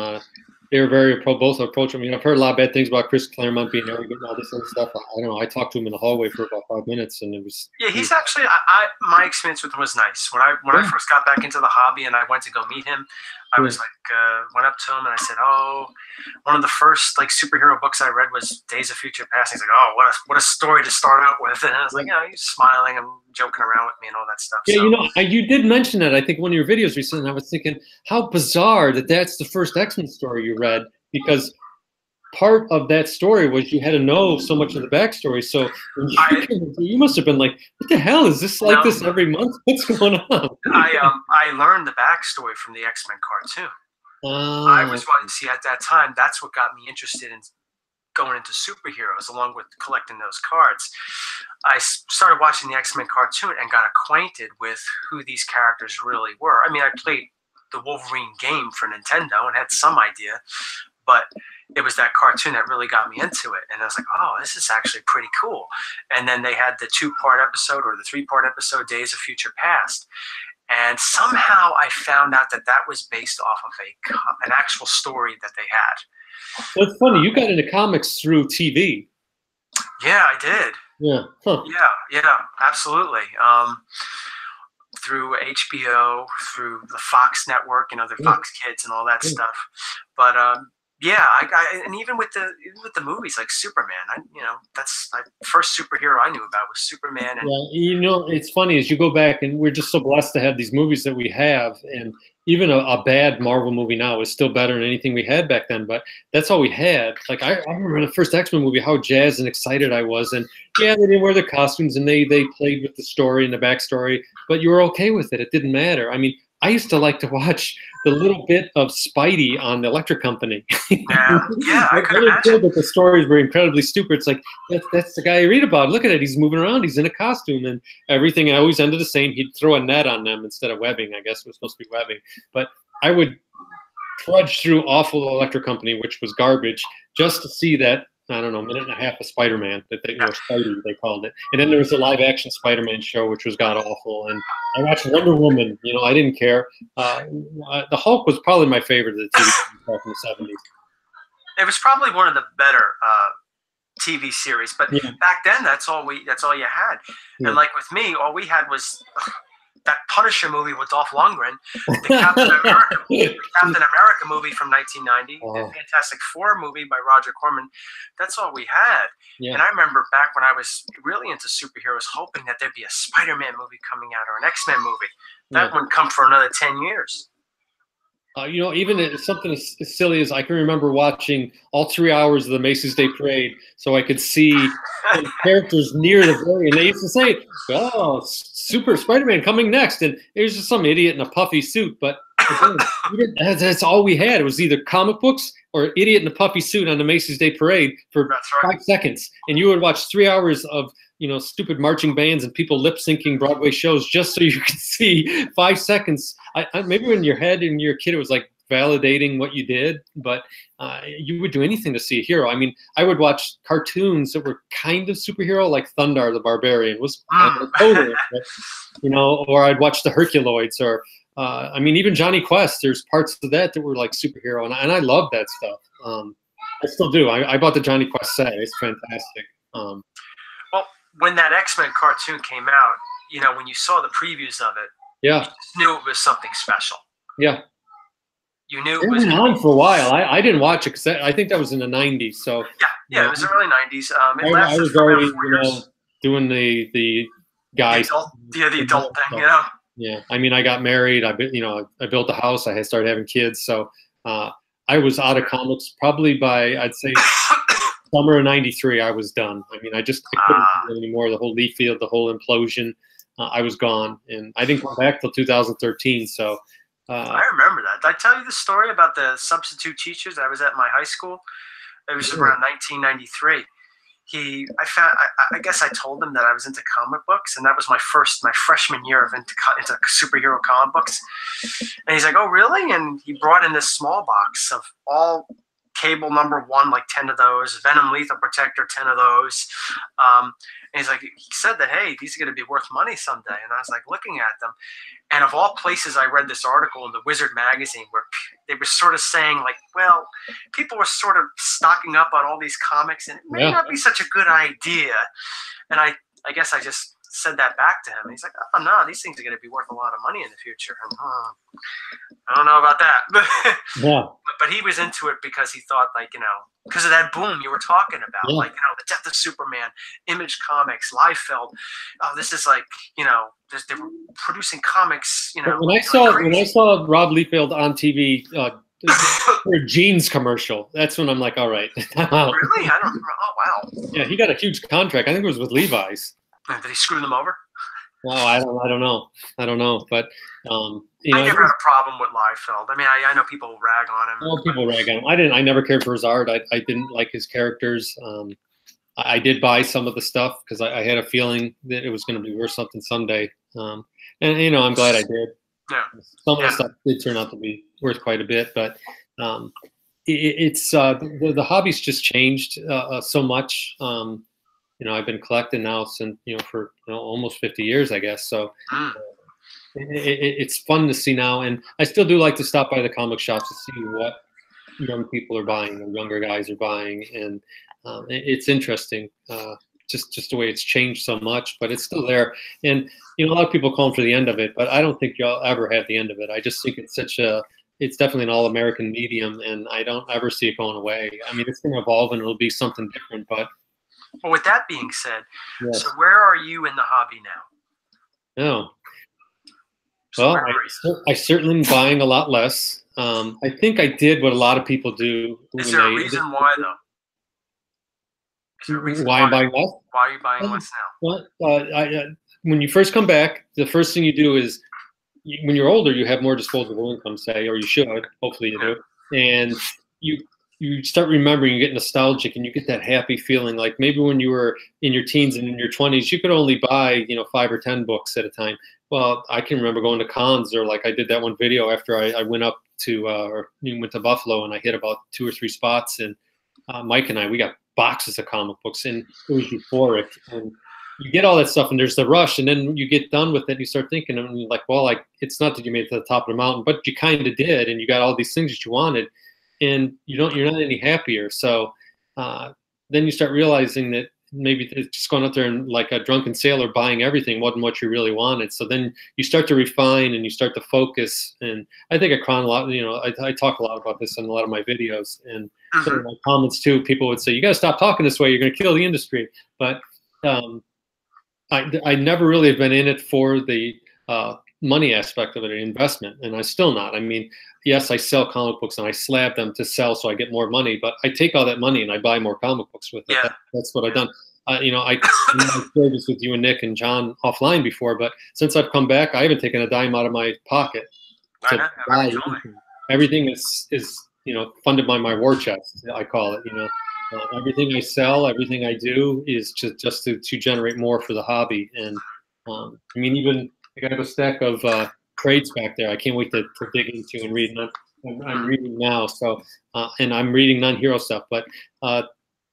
they were both approachable. I've heard a lot of bad things about Chris Claremont being arrogant and all this other stuff. I don't know. I talked to him in the hallway for about 5 minutes, and it was. Yeah, he's actually. My experience with him was nice. When I first got back into the hobby and I went to go meet him, I was like, went up to him and I said, "Oh, one of the first like superhero books I read was Days of Future Past." He's like, "Oh, what a story to start out with." And I was like, he's smiling and joking around with me and all that stuff. Yeah, you did mention that. I think one of your videos recently. And I was thinking, how bizarre that's the first X-Men story you read, because part of that story was you had to know so much of the backstory. So when you must have been like, what the hell is this like this every month? What's going on? I learned the backstory from the X-Men cartoon. I was see at that time. That's what got me interested in going into superheroes, along with collecting those cards. I started watching the X-Men cartoon and got acquainted with who these characters really were. I played the Wolverine game for Nintendo and had some idea, but it was that cartoon that really got me into it. And I was like, oh, this is actually pretty cool. And then they had the 2-part episode or the 3-part episode, Days of Future Past. And somehow I found out that was based off of an actual story that they had. Well, it's funny. You got into comics through TV. Yeah, I did. Yeah. Huh. Yeah, absolutely. Through HBO, through the Fox network, the Fox Kids and all that stuff. But Yeah, and even with the movies like Superman, that's the first superhero I knew about was Superman. And Yeah, it's funny as you go back, and we're just so blessed to have these movies that we have, and even a bad Marvel movie now is still better than anything we had back then. But that's all we had. Like I remember in the first X-Men movie how jazzed and excited I was, and yeah, they didn't wear the costumes, and they played with the story and the backstory, but you were okay with it. It didn't matter. I mean, I used to like to watch the little bit of Spidey on the Electric Company. Yeah, I could imagine. imagine. That the stories were incredibly stupid. It's like, that's the guy you read about. Look at it. He's moving around. He's in a costume, and everything always ended the same. He'd throw a net on them instead of webbing. I guess it was supposed to be webbing. But I would trudge through awful Electric Company, which was garbage, just to see that, I don't know, minute and a half of Spider-Man, that Spidey, they called it. And then there was a live-action Spider-Man show, which was god-awful. And I watched Wonder Woman. I didn't care. The Hulk was probably my favorite of the TV back in the 70s. It was probably one of the better TV series, but back then that's all you had. Yeah. And like with me, all we had was that Punisher movie with Dolph Lundgren, the Captain America movie from 1990, the Fantastic Four movie by Roger Corman. That's all we had. Yeah. And I remember back when I was really into superheroes, hoping that there'd be a Spider-Man movie coming out or an X-Men movie. That wouldn't come for another 10 years. Even something as silly as I can remember watching all 3 hours of the Macy's Day Parade so I could see the characters near the very, and they used to say, "Oh, Super Spider-Man coming next," and it was just some idiot in a puffy suit. But that's all we had. It was either comic books or idiot in a puffy suit on the Macy's Day Parade for 5 seconds, and you would watch 3 hours of stupid marching bands and people lip syncing Broadway shows just so you could see 5 seconds. Maybe in your head and you're a kid, it was like validating what you did, but you would do anything to see a hero. I mean, I would watch cartoons that were kind of superhero, like Thundar the Barbarian was totally, or I'd watch the Herculoids, or even Johnny Quest. There's parts of that were like superhero, and I love that stuff. I still do. I bought the Johnny Quest set. It's fantastic. Well, when that X-Men cartoon came out, when you saw the previews of it, you just knew it was something special. Yeah. You knew it was on for a while. I didn't watch it because I think that was in the 90s. So it was the early 90s. It lasted I was already, 4 years. Doing the guys. The adult thing, Yeah. I mean, I got married. I built a house. I had started having kids. So I was out of comics probably by, I'd say, summer of '93. I was done. I mean, I couldn't do it anymore. The whole leaf field, the whole implosion. I was gone, and I didn't come back till 2013. So. I remember that. Did I tell you the story about the substitute teachers? I was at my high school. It was around 1993. I guess I told him that I was into comic books, and that was my freshman year of into superhero comic books. And he's like, "Oh, really?" And he brought in this small box of all Cable #1, like 10 of those, Venom Lethal Protector, 10 of those. And he's like, he said that, hey, these are going to be worth money someday. And I was like looking at them. And of all places, I read this article in the Wizard magazine where they were sort of saying like, well, people were sort of stocking up on all these comics and it may not be such a good idea. And I guess I just said that back to him. And he's like, oh, no, these things are going to be worth a lot of money in the future. And, I don't know about that. But he was into it because he thought, like, because of that boom you were talking about, like, the death of Superman, Image Comics, Liefeld. Oh, this is like, they were producing comics, When I saw Rob Liefeld on TV for a jeans commercial, that's when I'm like, all right, I'm out. Really? I don't remember. Oh, wow. Yeah, he got a huge contract. I think it was with Levi's. Did he screw them over? Well, I don't know. But I never had a problem with Liefeld. I mean, I know people rag on him. Well, people rag on him. I never cared for his art. I didn't like his characters. I did buy some of the stuff because I had a feeling that it was going to be worth something someday. And I'm glad I did. Yeah. Some of the stuff did turn out to be worth quite a bit, but it's the hobby's just changed so much. I've been collecting now since for almost 50 years, I guess. So it's fun to see now, and I still do like to stop by the comic shops to see what young people are buying, or younger guys are buying, and it's interesting. Just the way it's changed so much, but it's still there. And a lot of people calling for the end of it, but I don't think you'll ever have the end of it. I just think it's such a it's definitely an all-American medium, and I don't ever see it going away. I mean, it's going to evolve and it'll be something different, but. Well, with that being said, Yes. so where are you in the hobby now? Oh. So Well, I certainly am buying a lot less. I think I did what a lot of people do. Is there a reason why, though? Is there a reason why I'm buying less? Why are you buying less now? Well, when you first come back, the first thing you do is, when you're older, you have more disposable income, say, or you should. Hopefully, you do, and you start remembering. You get nostalgic, and you get that happy feeling. Like maybe when you were in your teens and in your 20s, you could only buy 5 or 10 books at a time. Well, I can remember going to cons, or like I did that one video after I went up to or went to Buffalo, and I hit about 2 or 3 spots, and Mike and we got boxes of comic books, and it was euphoric. And you get all that stuff, and there's the rush, and then you get done with it, and you start thinking, and you're like, well, it's not that you made it to the top of the mountain, but you kind of did, and you got all these things that you wanted, and you're not any happier. So then you start realizing that maybe it's just going out there and like a drunken sailor buying everything wasn't what you really wanted. So then you start to refine and you start to focus. And I think I talk a lot about this in a lot of my videos, and some of my comments too. People would say, you got to stop talking this way. You're going to kill the industry. But I never really have been in it for the money aspect of it, an investment, and I'm still not. I mean, yes, I sell comic books and I slab them to sell so I get more money, but I take all that money and I buy more comic books with it. That's what I've done. I shared this with you and Nick and John offline before, but since I've come back, I haven't taken a dime out of my pocket to buy anything. Everything is funded by my war chest, I call it. Everything I sell, everything I do is just to generate more for the hobby. And I mean, even I got a stack of trades back there. I can't wait to dig into and read. I'm reading now, so and I'm reading non-hero stuff. But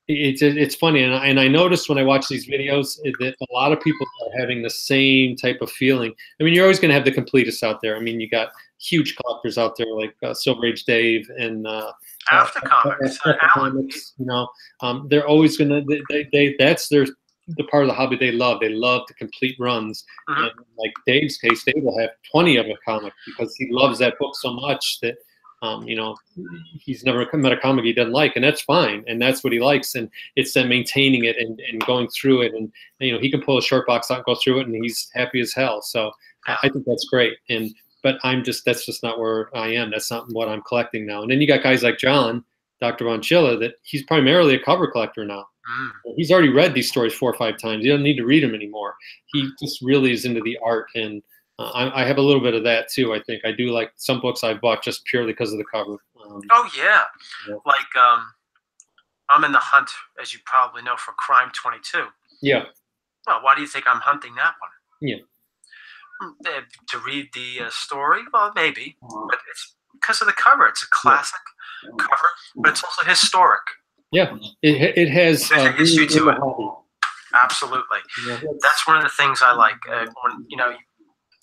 it's funny, and I noticed when I watch these videos that a lot of people are having the same type of feeling. I mean, you're always going to have the completists out there. I mean, you got huge collectors out there like Silver Age Dave and After Comics. They're always going to. That's the part of the hobby they love. They love the complete runs. And like Dave's case, Dave will have 20 of a comic because he loves that book so much that he's never met a comic he doesn't like, and that's fine, and that's what he likes. And it's then maintaining it and going through it, and he can pull a short box out and go through it, and he's happy as hell. So I think that's great. But that's just not where I am. That's not what I'm collecting now. And then you got guys like John, Dr. Von Chilla, that he's primarily a cover collector now. He's already read these stories 4 or 5 times. He doesn't need to read them anymore. He just really is into the art, and I have a little bit of that too. I think I do like some books I've bought just purely because of the cover. Like I'm in the hunt, as you probably know, for Crime 22. Yeah. Well, why do you think I'm hunting that one? Yeah. To read the story? Well, maybe, but it's because of the cover. It's a classic cover, but it's also historic. Yeah, it has a history to it. Absolutely. Yeah. That's one of the things I like. When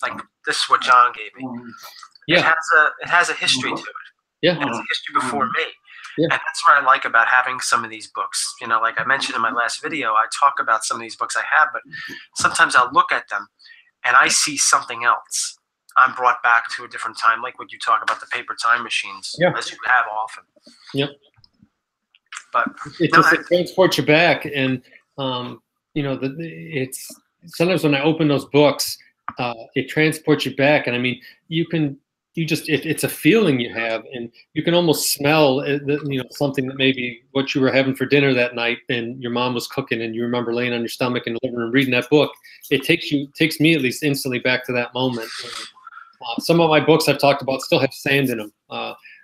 like this is what John gave me. Yeah. It has a history to it. Yeah. And it's a history before me. Yeah. And that's what I like about having some of these books. Like I mentioned in my last video, I talk about some of these books I have, but sometimes I'll look at them and I see something else. I'm brought back to a different time, like what you talk about, the paper time machines, as you have often. Yep. But it transports you back, and it's sometimes when I open those books, it transports you back, and I mean, it's a feeling you have, and you can almost smell something that maybe what you were having for dinner that night, and your mom was cooking, and you remember laying on your stomach in the living room reading that book. It takes me at least instantly back to that moment. And, some of my books I've talked about still have sand in them.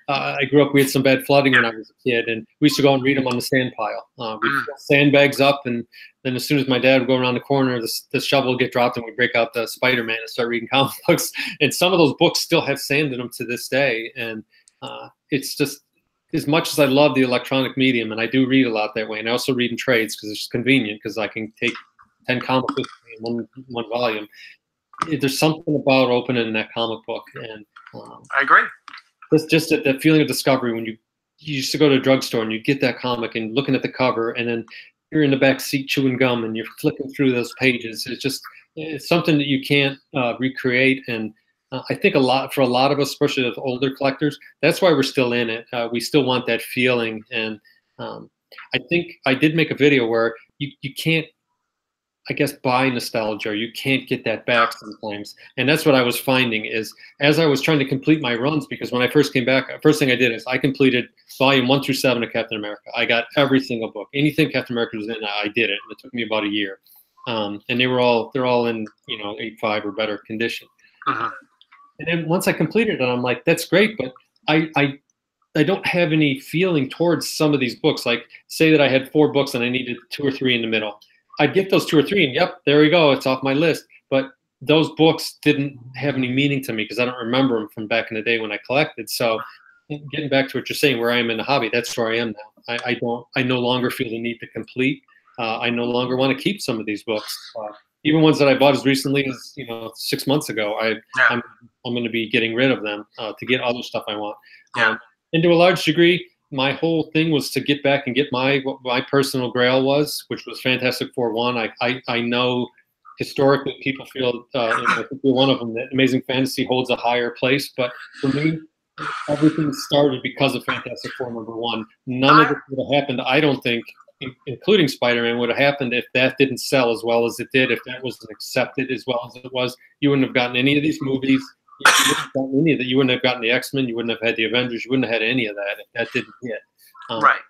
I grew up, we had some bad flooding when I was a kid, and we used to go and read them on the sand pile. We'd fill sandbags up, and then as soon as my dad would go around the corner, the shovel would get dropped, and we'd break out the Spider-Man and start reading comic books. And some of those books still have sand in them to this day. And it's just, as much as I love the electronic medium, and I do read a lot that way, and I also read in trades because it's convenient, because I can take 10 comic books in one volume. There's something about opening that comic book, and I agree. Just that feeling of discovery when you used to go to a drugstore and you get that comic and looking at the cover, and then you're in the back seat chewing gum and you're flicking through those pages. It's something that you can't recreate, and I think for a lot of us, especially as older collectors, that's why we're still in it. We still want that feeling. And I think I did make a video where you can't, I guess, buy nostalgia, or you can't get that back sometimes. And that's what I was finding is as I was trying to complete my runs, because when I first came back, first thing I did is I completed volume 1 through 7 of Captain America. I got every single book. Anything Captain America was in, I did it. It took me about a year. And they're all in, 8.5 or better condition. Uh-huh. And then once I completed it, I'm like, that's great, but I don't have any feeling towards some of these books. Like, say that I had 4 books and I needed 2 or 3 in the middle. I'd get those 2 or 3 and yep, there we go. It's off my list. But those books didn't have any meaning to me because I don't remember them from back in the day when I collected. So getting back to what you're saying, where I am in the hobby, that's where I am now. I no longer feel the need to complete. I no longer want to keep some of these books. Even ones that I bought as recently as 6 months ago. I'm going to be getting rid of them to get other stuff I want. And to a large degree, my whole thing was to get back and get what my personal grail was, which was Fantastic Four 1. I know historically people feel, I think you're one of them, that Amazing Fantasy holds a higher place. But for me, everything started because of Fantastic Four #1. None of it would have happened, I don't think, including Spider-Man, would have happened if that didn't sell as well as it did, if that wasn't accepted as well as it was. You wouldn't have gotten any of these movies. You wouldn't have gotten any of that. You wouldn't have gotten the X-Men. You wouldn't have had the Avengers. You wouldn't have had any of that if that didn't hit. Right.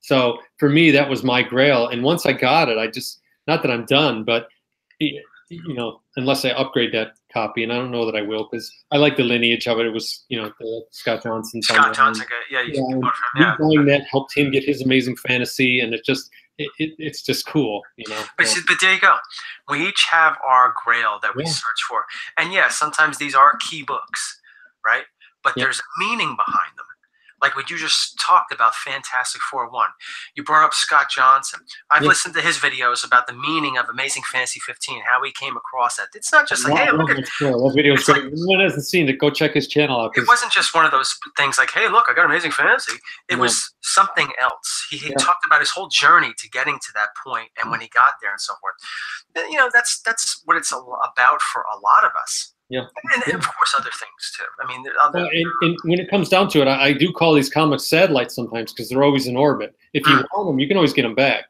So for me, that was my grail. And once I got it, I just, not that I'm done, but unless I upgrade that copy, and I don't know that I will, because I like the lineage of it. It was, the Scott Johnson. Scott Johnson, buying that helped him get his Amazing Fantasy, and it's just cool, But there you go. We each have our grail that we search for, and sometimes these are key books, right? But there's a meaning behind them. Like what you just talked about, Fantastic Four 1. You brought up Scott Johnson. I've listened to his videos about the meaning of Amazing Fantasy 15, how he came across that. It's not just like, hey, look at that video. Like, anyone hasn't seen it, go check his channel out. It wasn't just one of those things like, hey, look, I got Amazing Fantasy. It was something else. He talked about his whole journey to getting to that point and when he got there and so forth. That's what it's about for a lot of us. Yeah, and of course other things too. I mean, and when it comes down to it, I do call these comics satellites sometimes because they're always in orbit. If you want them, you can always get them back.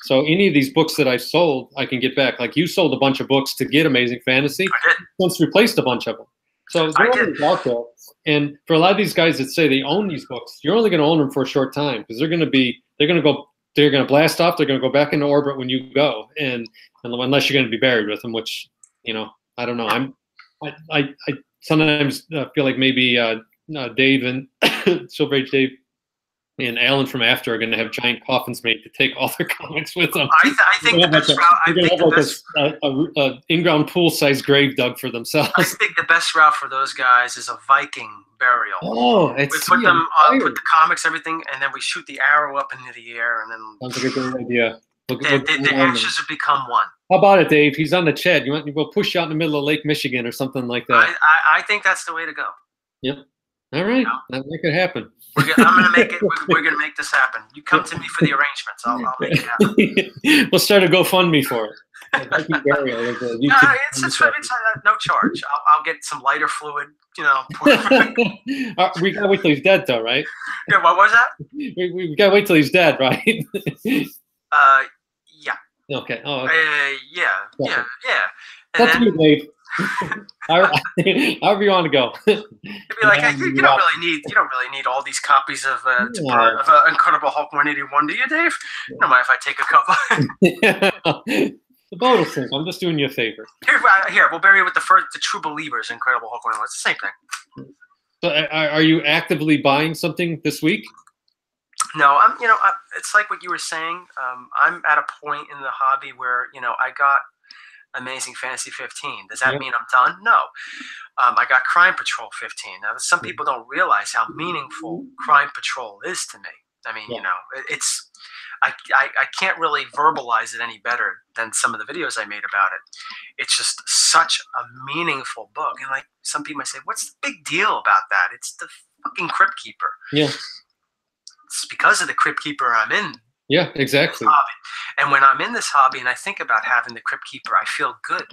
So any of these books that I sold, I can get back. Like you sold a bunch of books to get Amazing Fantasy. I did. Once replaced a bunch of them. So they're always out there. And for a lot of these guys that say they own these books, you're only going to own them for a short time because they're going to blast off. They're going to go back into orbit when you go, and unless you're going to be buried with them, which I don't know. I sometimes feel like maybe Dave and Silver Age Dave and Alan from After are going to have giant coffins made to take all their comics with them. I think the best route. I think the best a in-ground pool-sized grave dug for themselves. I think the best route for those guys is a Viking burial. Oh, we put the comics, everything, and then we shoot the arrow up into the air, and then. Sounds like a great idea. The ashes have become one. How about it, Dave? He's on the chat. We'll push you out in the middle of Lake Michigan or something like that. I think that's the way to go. Yep. All right. That make it happen. I'm gonna make it. We're gonna make this happen. You come to me for the arrangements. I'll make it happen. We'll start a GoFundMe for it. It's no charge. I'll get some lighter fluid. We gotta wait till he's dead, though, right? Yeah. What was that? We gotta wait till he's dead, right? Yeah. Okay. Oh. Yeah. That's you, Dave. However you want to go. It'd be like, hey, you don't really need all these copies of Incredible Hulk 181, do you, Dave? You don't mind if I take a couple? The boat will sink. I'm just doing you a favor. Here, we'll bury it with the True Believers, Incredible Hulk 181. It's the same thing. So, are you actively buying something this week? No, it's like what you were saying. I'm at a point in the hobby where I got Amazing Fantasy 15. Does that mean I'm done? No. I got Crime Patrol 15. Now, some people don't realize how meaningful Crime Patrol is to me. I mean, it's I can't really verbalize it any better than some of the videos I made about it. It's just such a meaningful book, and like some people might say, "What's the big deal about that?" It's the fucking Crypt Keeper. Yeah. It's because of the Crypt Keeper I'm in. Yeah, exactly. And when I'm in this hobby and I think about having the Crypt Keeper, I feel good.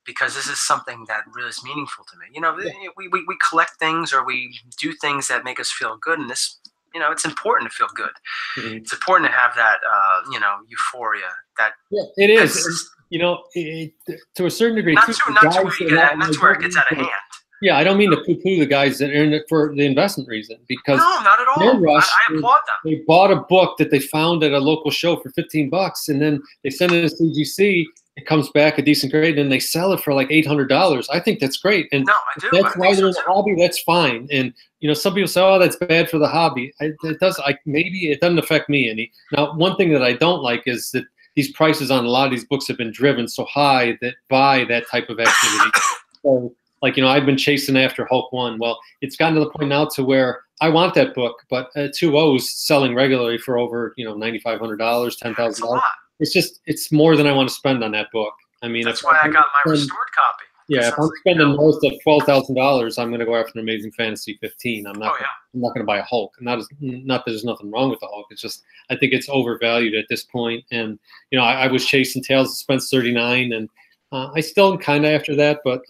because this is something that really is meaningful to me. You know, we collect things or we do things that make us feel good, and this, you know, it's important to feel good. It's important to have that, you know, euphoria. That it is. You know, to a certain degree. Not to where it gets out of hand. Yeah, I don't mean to poo-poo the guys that are in it for the investment reason, because no, not at all. I applaud them. They bought a book that they found at a local show for $15, and then they send it to CGC. It comes back a decent grade, and they sell it for like $800. I think that's great, and no, I do. That's why they're in the hobby. That's fine. And you know, some people say, "Oh, that's bad for the hobby." Maybe it doesn't affect me any. Now, one thing that I don't like is that these prices on a lot of these books have been driven so high that by that type of activity. So, like, you know, I've been chasing after Hulk 1. Well, it's gotten to the point now to where I want that book, but 2.0's selling regularly for over, you know, $9,500, $10,000. It's more than I want to spend on that book. I mean, that's why I got my restored copy. Yeah, if I'm spending north of $12,000, I'm going to go after an Amazing Fantasy 15. I'm not going to buy a Hulk. Not that there's nothing wrong with the Hulk. It's just I think it's overvalued at this point. And you know, I was chasing Tales of Suspense 39, and I still kind of after that, but.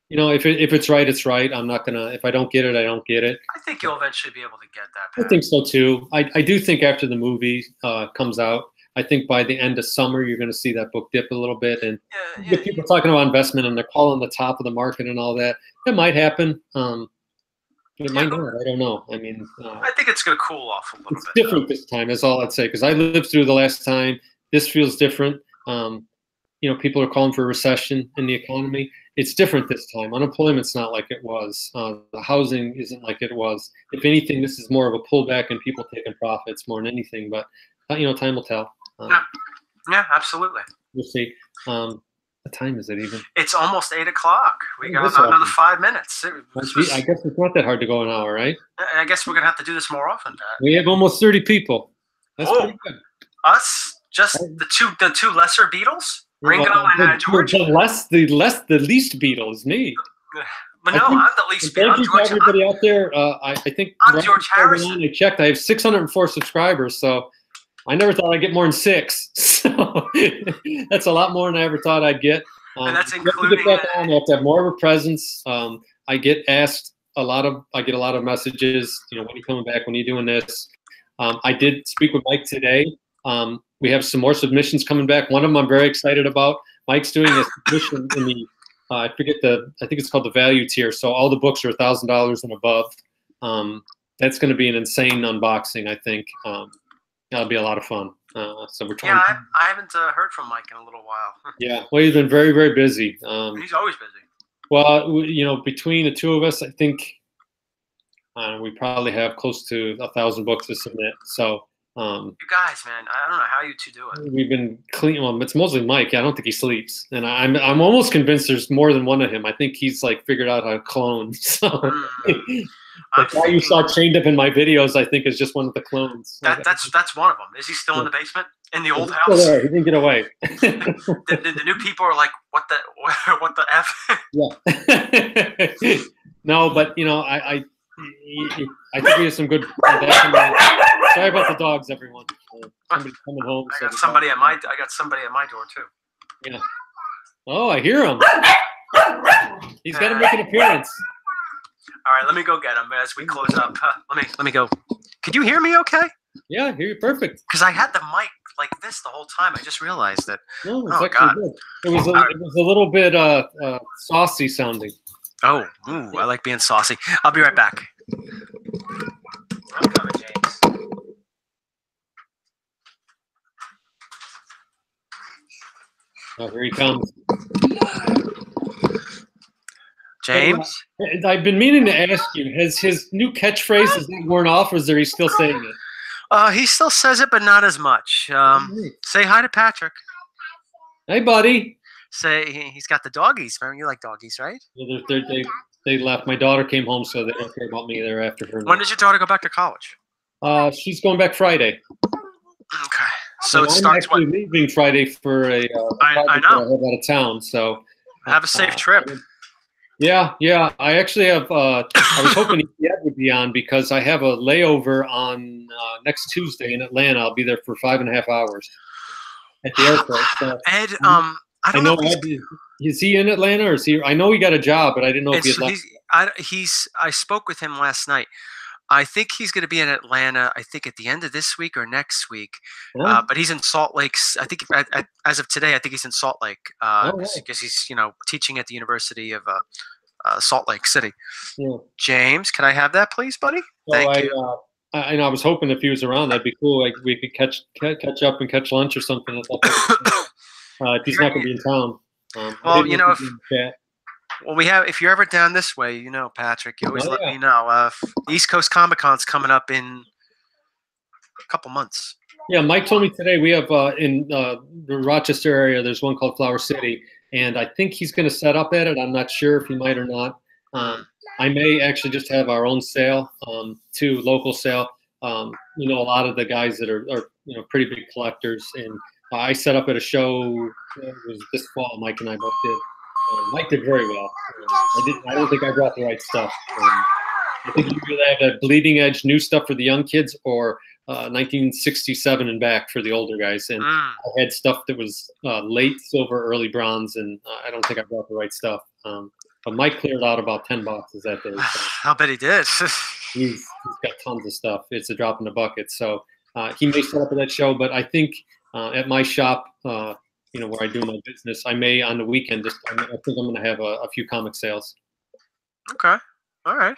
You know, if it's right, it's right. I'm not gonna. If I don't get it, I don't get it. I think you'll eventually be able to get that. I think so too. I do think after the movie comes out, I think by the end of summer you're going to see that book dip a little bit, and get people talking about investment, and they're calling the top of the market and all that. It might happen. But it might not. I don't know. I mean, I think it's going to cool off a little bit. It's different this time. That's all I'd say, because I lived through the last time. This feels different. You know, people are calling for a recession in the economy. It's different this time. Unemployment's not like it was. The housing isn't like it was. If anything, this is more of a pullback and people taking profits more than anything. But you know, time will tell. Yeah, absolutely. We'll see. What time is it even? It's almost 8 o'clock. We got another 5 minutes. I guess it's not that hard to go an hour, right? I guess we're gonna have to do this more often, Pat. We have almost 30 people. That's pretty good. Us? Just the two lesser Beatles? Ringo and George. The least Beatles, me. But no, I'm the least Beatles. Thank you to everybody out there. I think I'm George Harrison. I checked. I have 604 subscribers, so I never thought I'd get more than 6. So that's a lot more than I ever thought I'd get. And that's including. I have to have more of a presence. I get asked I get a lot of messages. You know, when are you coming back? When are you doing this? I did speak with Mike today. We have some more submissions coming back. One of them I'm very excited about. Mike's doing a submission in the, I think it's called the value tier. So all the books are $1,000 and above. That's going to be an insane unboxing, I think. That'll be a lot of fun. So we're trying. Yeah, I haven't heard from Mike in a little while. Yeah, well, he's been very, very busy. He's always busy. Well, you know, between the two of us, I think we probably have close to 1,000 books to submit. So. You guys, man, I don't know how you two do it. We've been clean. Well, it's mostly Mike. I don't think he sleeps, and I'm almost convinced there's more than one of him. I think he's like figured out how to clone. So the guy you saw chained up in my videos, I think, is just one of the clones. That's one of them. Is he still in the basement in the old house? Still there. He didn't get away. the new people are like, what the f? Yeah. No, but you know, I think we have some good. Sorry about the dogs, everyone. Somebody coming home. I got somebody at my door too. Yeah. Oh, I hear him. He's got to make an appearance. All right, let me go get him as we close up. Let me go. Could you hear me? Okay. Yeah, I hear you perfect. Because I had the mic like this the whole time. I just realized that. No, it's actually good. It was a little bit saucy sounding. Oh, I like being saucy. I'll be right back. I'm coming, James. Oh, here he comes. James? I've been meaning to ask you, has his new catchphrase, is that worn off, or is he still saying it? He still says it, but not as much. Say hi to Patrick. Hey, buddy. Say he's got the doggies. Remember, you like doggies, right? Yeah, they left. My daughter came home, so they don't care about me. They're after her. When does your daughter go back to college? She's going back Friday. Okay. So it I'm starts actually leaving Friday for a I know. I have out of town. So have a safe trip. Yeah. I actually have. I was hoping Ed would be on because I have a layover on next Tuesday in Atlanta. I'll be there for 5.5 hours at the airport. So, Ed, I don't know. Is he in Atlanta or is he? I know he got a job, but I didn't know if he had left. I spoke with him last night. I think he's going to be in Atlanta. I think at the end of this week or next week. Oh, But he's in Salt Lake. I think as of today, I think he's in Salt Lake because right. he's teaching at the University of Salt Lake City. Yeah. James, can I have that, please, buddy? So Thank you. I was hoping if he was around, that'd be cool. Like we could catch up and catch lunch or something. If he's not going to be in town. Well, well, we have. If you're ever down this way, Patrick, you always let me know. East Coast Comic Con's coming up in a couple months. Yeah, Mike told me today we have in the Rochester area. There's one called Flower City, and I think he's going to set up at it. I'm not sure if he might or not. I may actually just have our own sale, local sale. A lot of the guys that are pretty big collectors, and I set up at a show. It was this fall. Mike and I both did. Mike did very well. I don't think I brought the right stuff. I think you either have that bleeding edge new stuff for the young kids or 1967 and back for the older guys. And I had stuff that was late silver, early bronze, and I don't think I brought the right stuff. But Mike cleared out about 10 boxes that day. So I'll bet he did. he's got tons of stuff. It's a drop in the bucket. So he may set up at that show, but I think at my shop, where I do my business, I may on the weekend. I think I'm going to have a few comic sales. Okay. All right.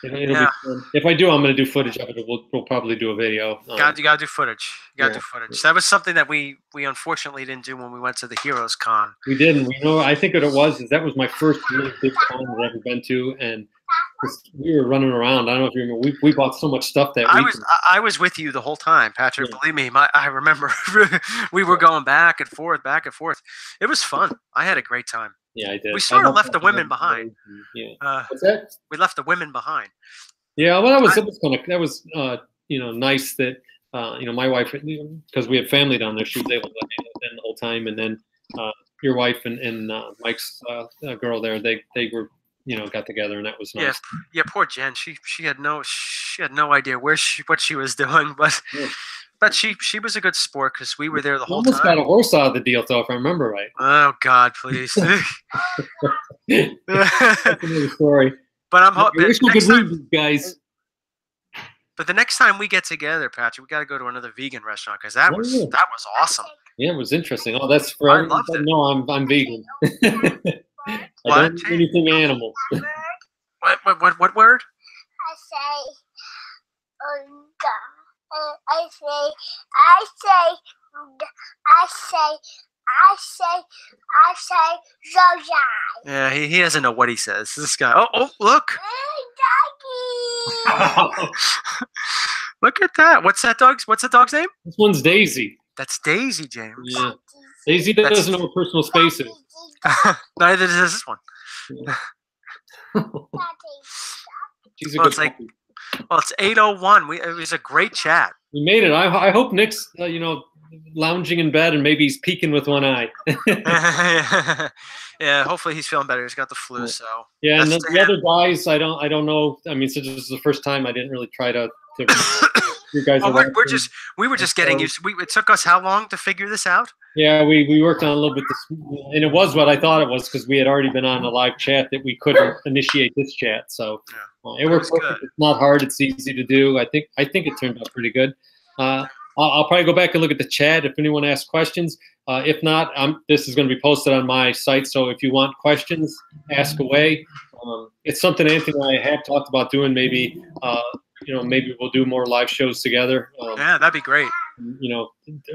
It'll be fun. If I do, I'm going to do footage of it. We'll probably do a video. You got to do footage. Do footage. That was something that we unfortunately didn't do when we went to the Heroes Con. We didn't. I think what it was is that was my first really big con I've ever been to, and we were running around. I don't know if you remember. We bought so much stuff that week. I was with you the whole time, Patrick. Yeah. Believe me, I remember we were going back and forth. It was fun. I had a great time. Yeah, I did. We sort of left the women behind. Yeah. What's that? We left the women behind. Yeah, well, that was nice that my wife, because we had family down there, she was able to let me in the whole time, and then your wife and Mike's girl there, they were got together, and that was nice. Yeah, poor Jen. She had no idea what she was doing, but. Yeah. But she was a good sport because we were there the whole time. Almost got a horse out of the deal, though, if I remember right. Oh God, please! That's another story. But I'm hoping. I wish we could read these guys. But the next time we get together, Patrick, we got to go to another vegan restaurant because that was awesome. Yeah, it was interesting. Oh, that's for everyone. Loved it. No, I'm vegan. I don't do anything animal. What word? I say, Zoja. Yeah, he doesn't know what he says. This guy. Oh, look. Look at that. What's that dog's name? This one's Daisy. That's Daisy, James. Yeah. Daisy doesn't know what personal space is. Neither does this one. Yeah. She's a good puppy. Well, it's 8:01. It was a great chat. We made it. I hope Nick's, lounging in bed and maybe he's peeking with one eye. Yeah, hopefully he's feeling better. He's got the flu, so. Yeah, and the other guys, I don't know. I mean, since this is the first time, I didn't really try to you guys. We were just getting used. It took us how long to figure this out? Yeah, we worked on a little bit, and it was what I thought it was because we had already been on a live chat that we couldn't initiate this chat. So it worked perfect. It's not hard. It's easy to do. I think it turned out pretty good. I'll probably go back and look at the chat if anyone asks questions. If not, this is going to be posted on my site. So if you want questions, ask away. It's something Anthony and I have talked about doing. Maybe maybe we'll do more live shows together. Yeah, that'd be great.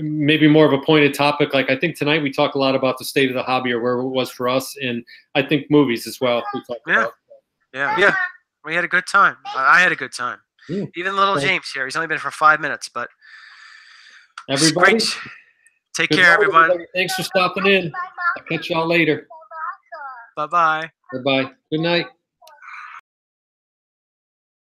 Maybe more of a pointed topic. Like I think tonight we talked a lot about the state of the hobby or where it was for us, and I think movies as well. We talked about. Yeah. We had a good time. I had a good time. Yeah. Even little James here. He's only been for 5 minutes, but everybody, great. Take care, everybody. Thanks for stopping in. I'll catch y'all later. Bye-bye. Bye-bye. Good night.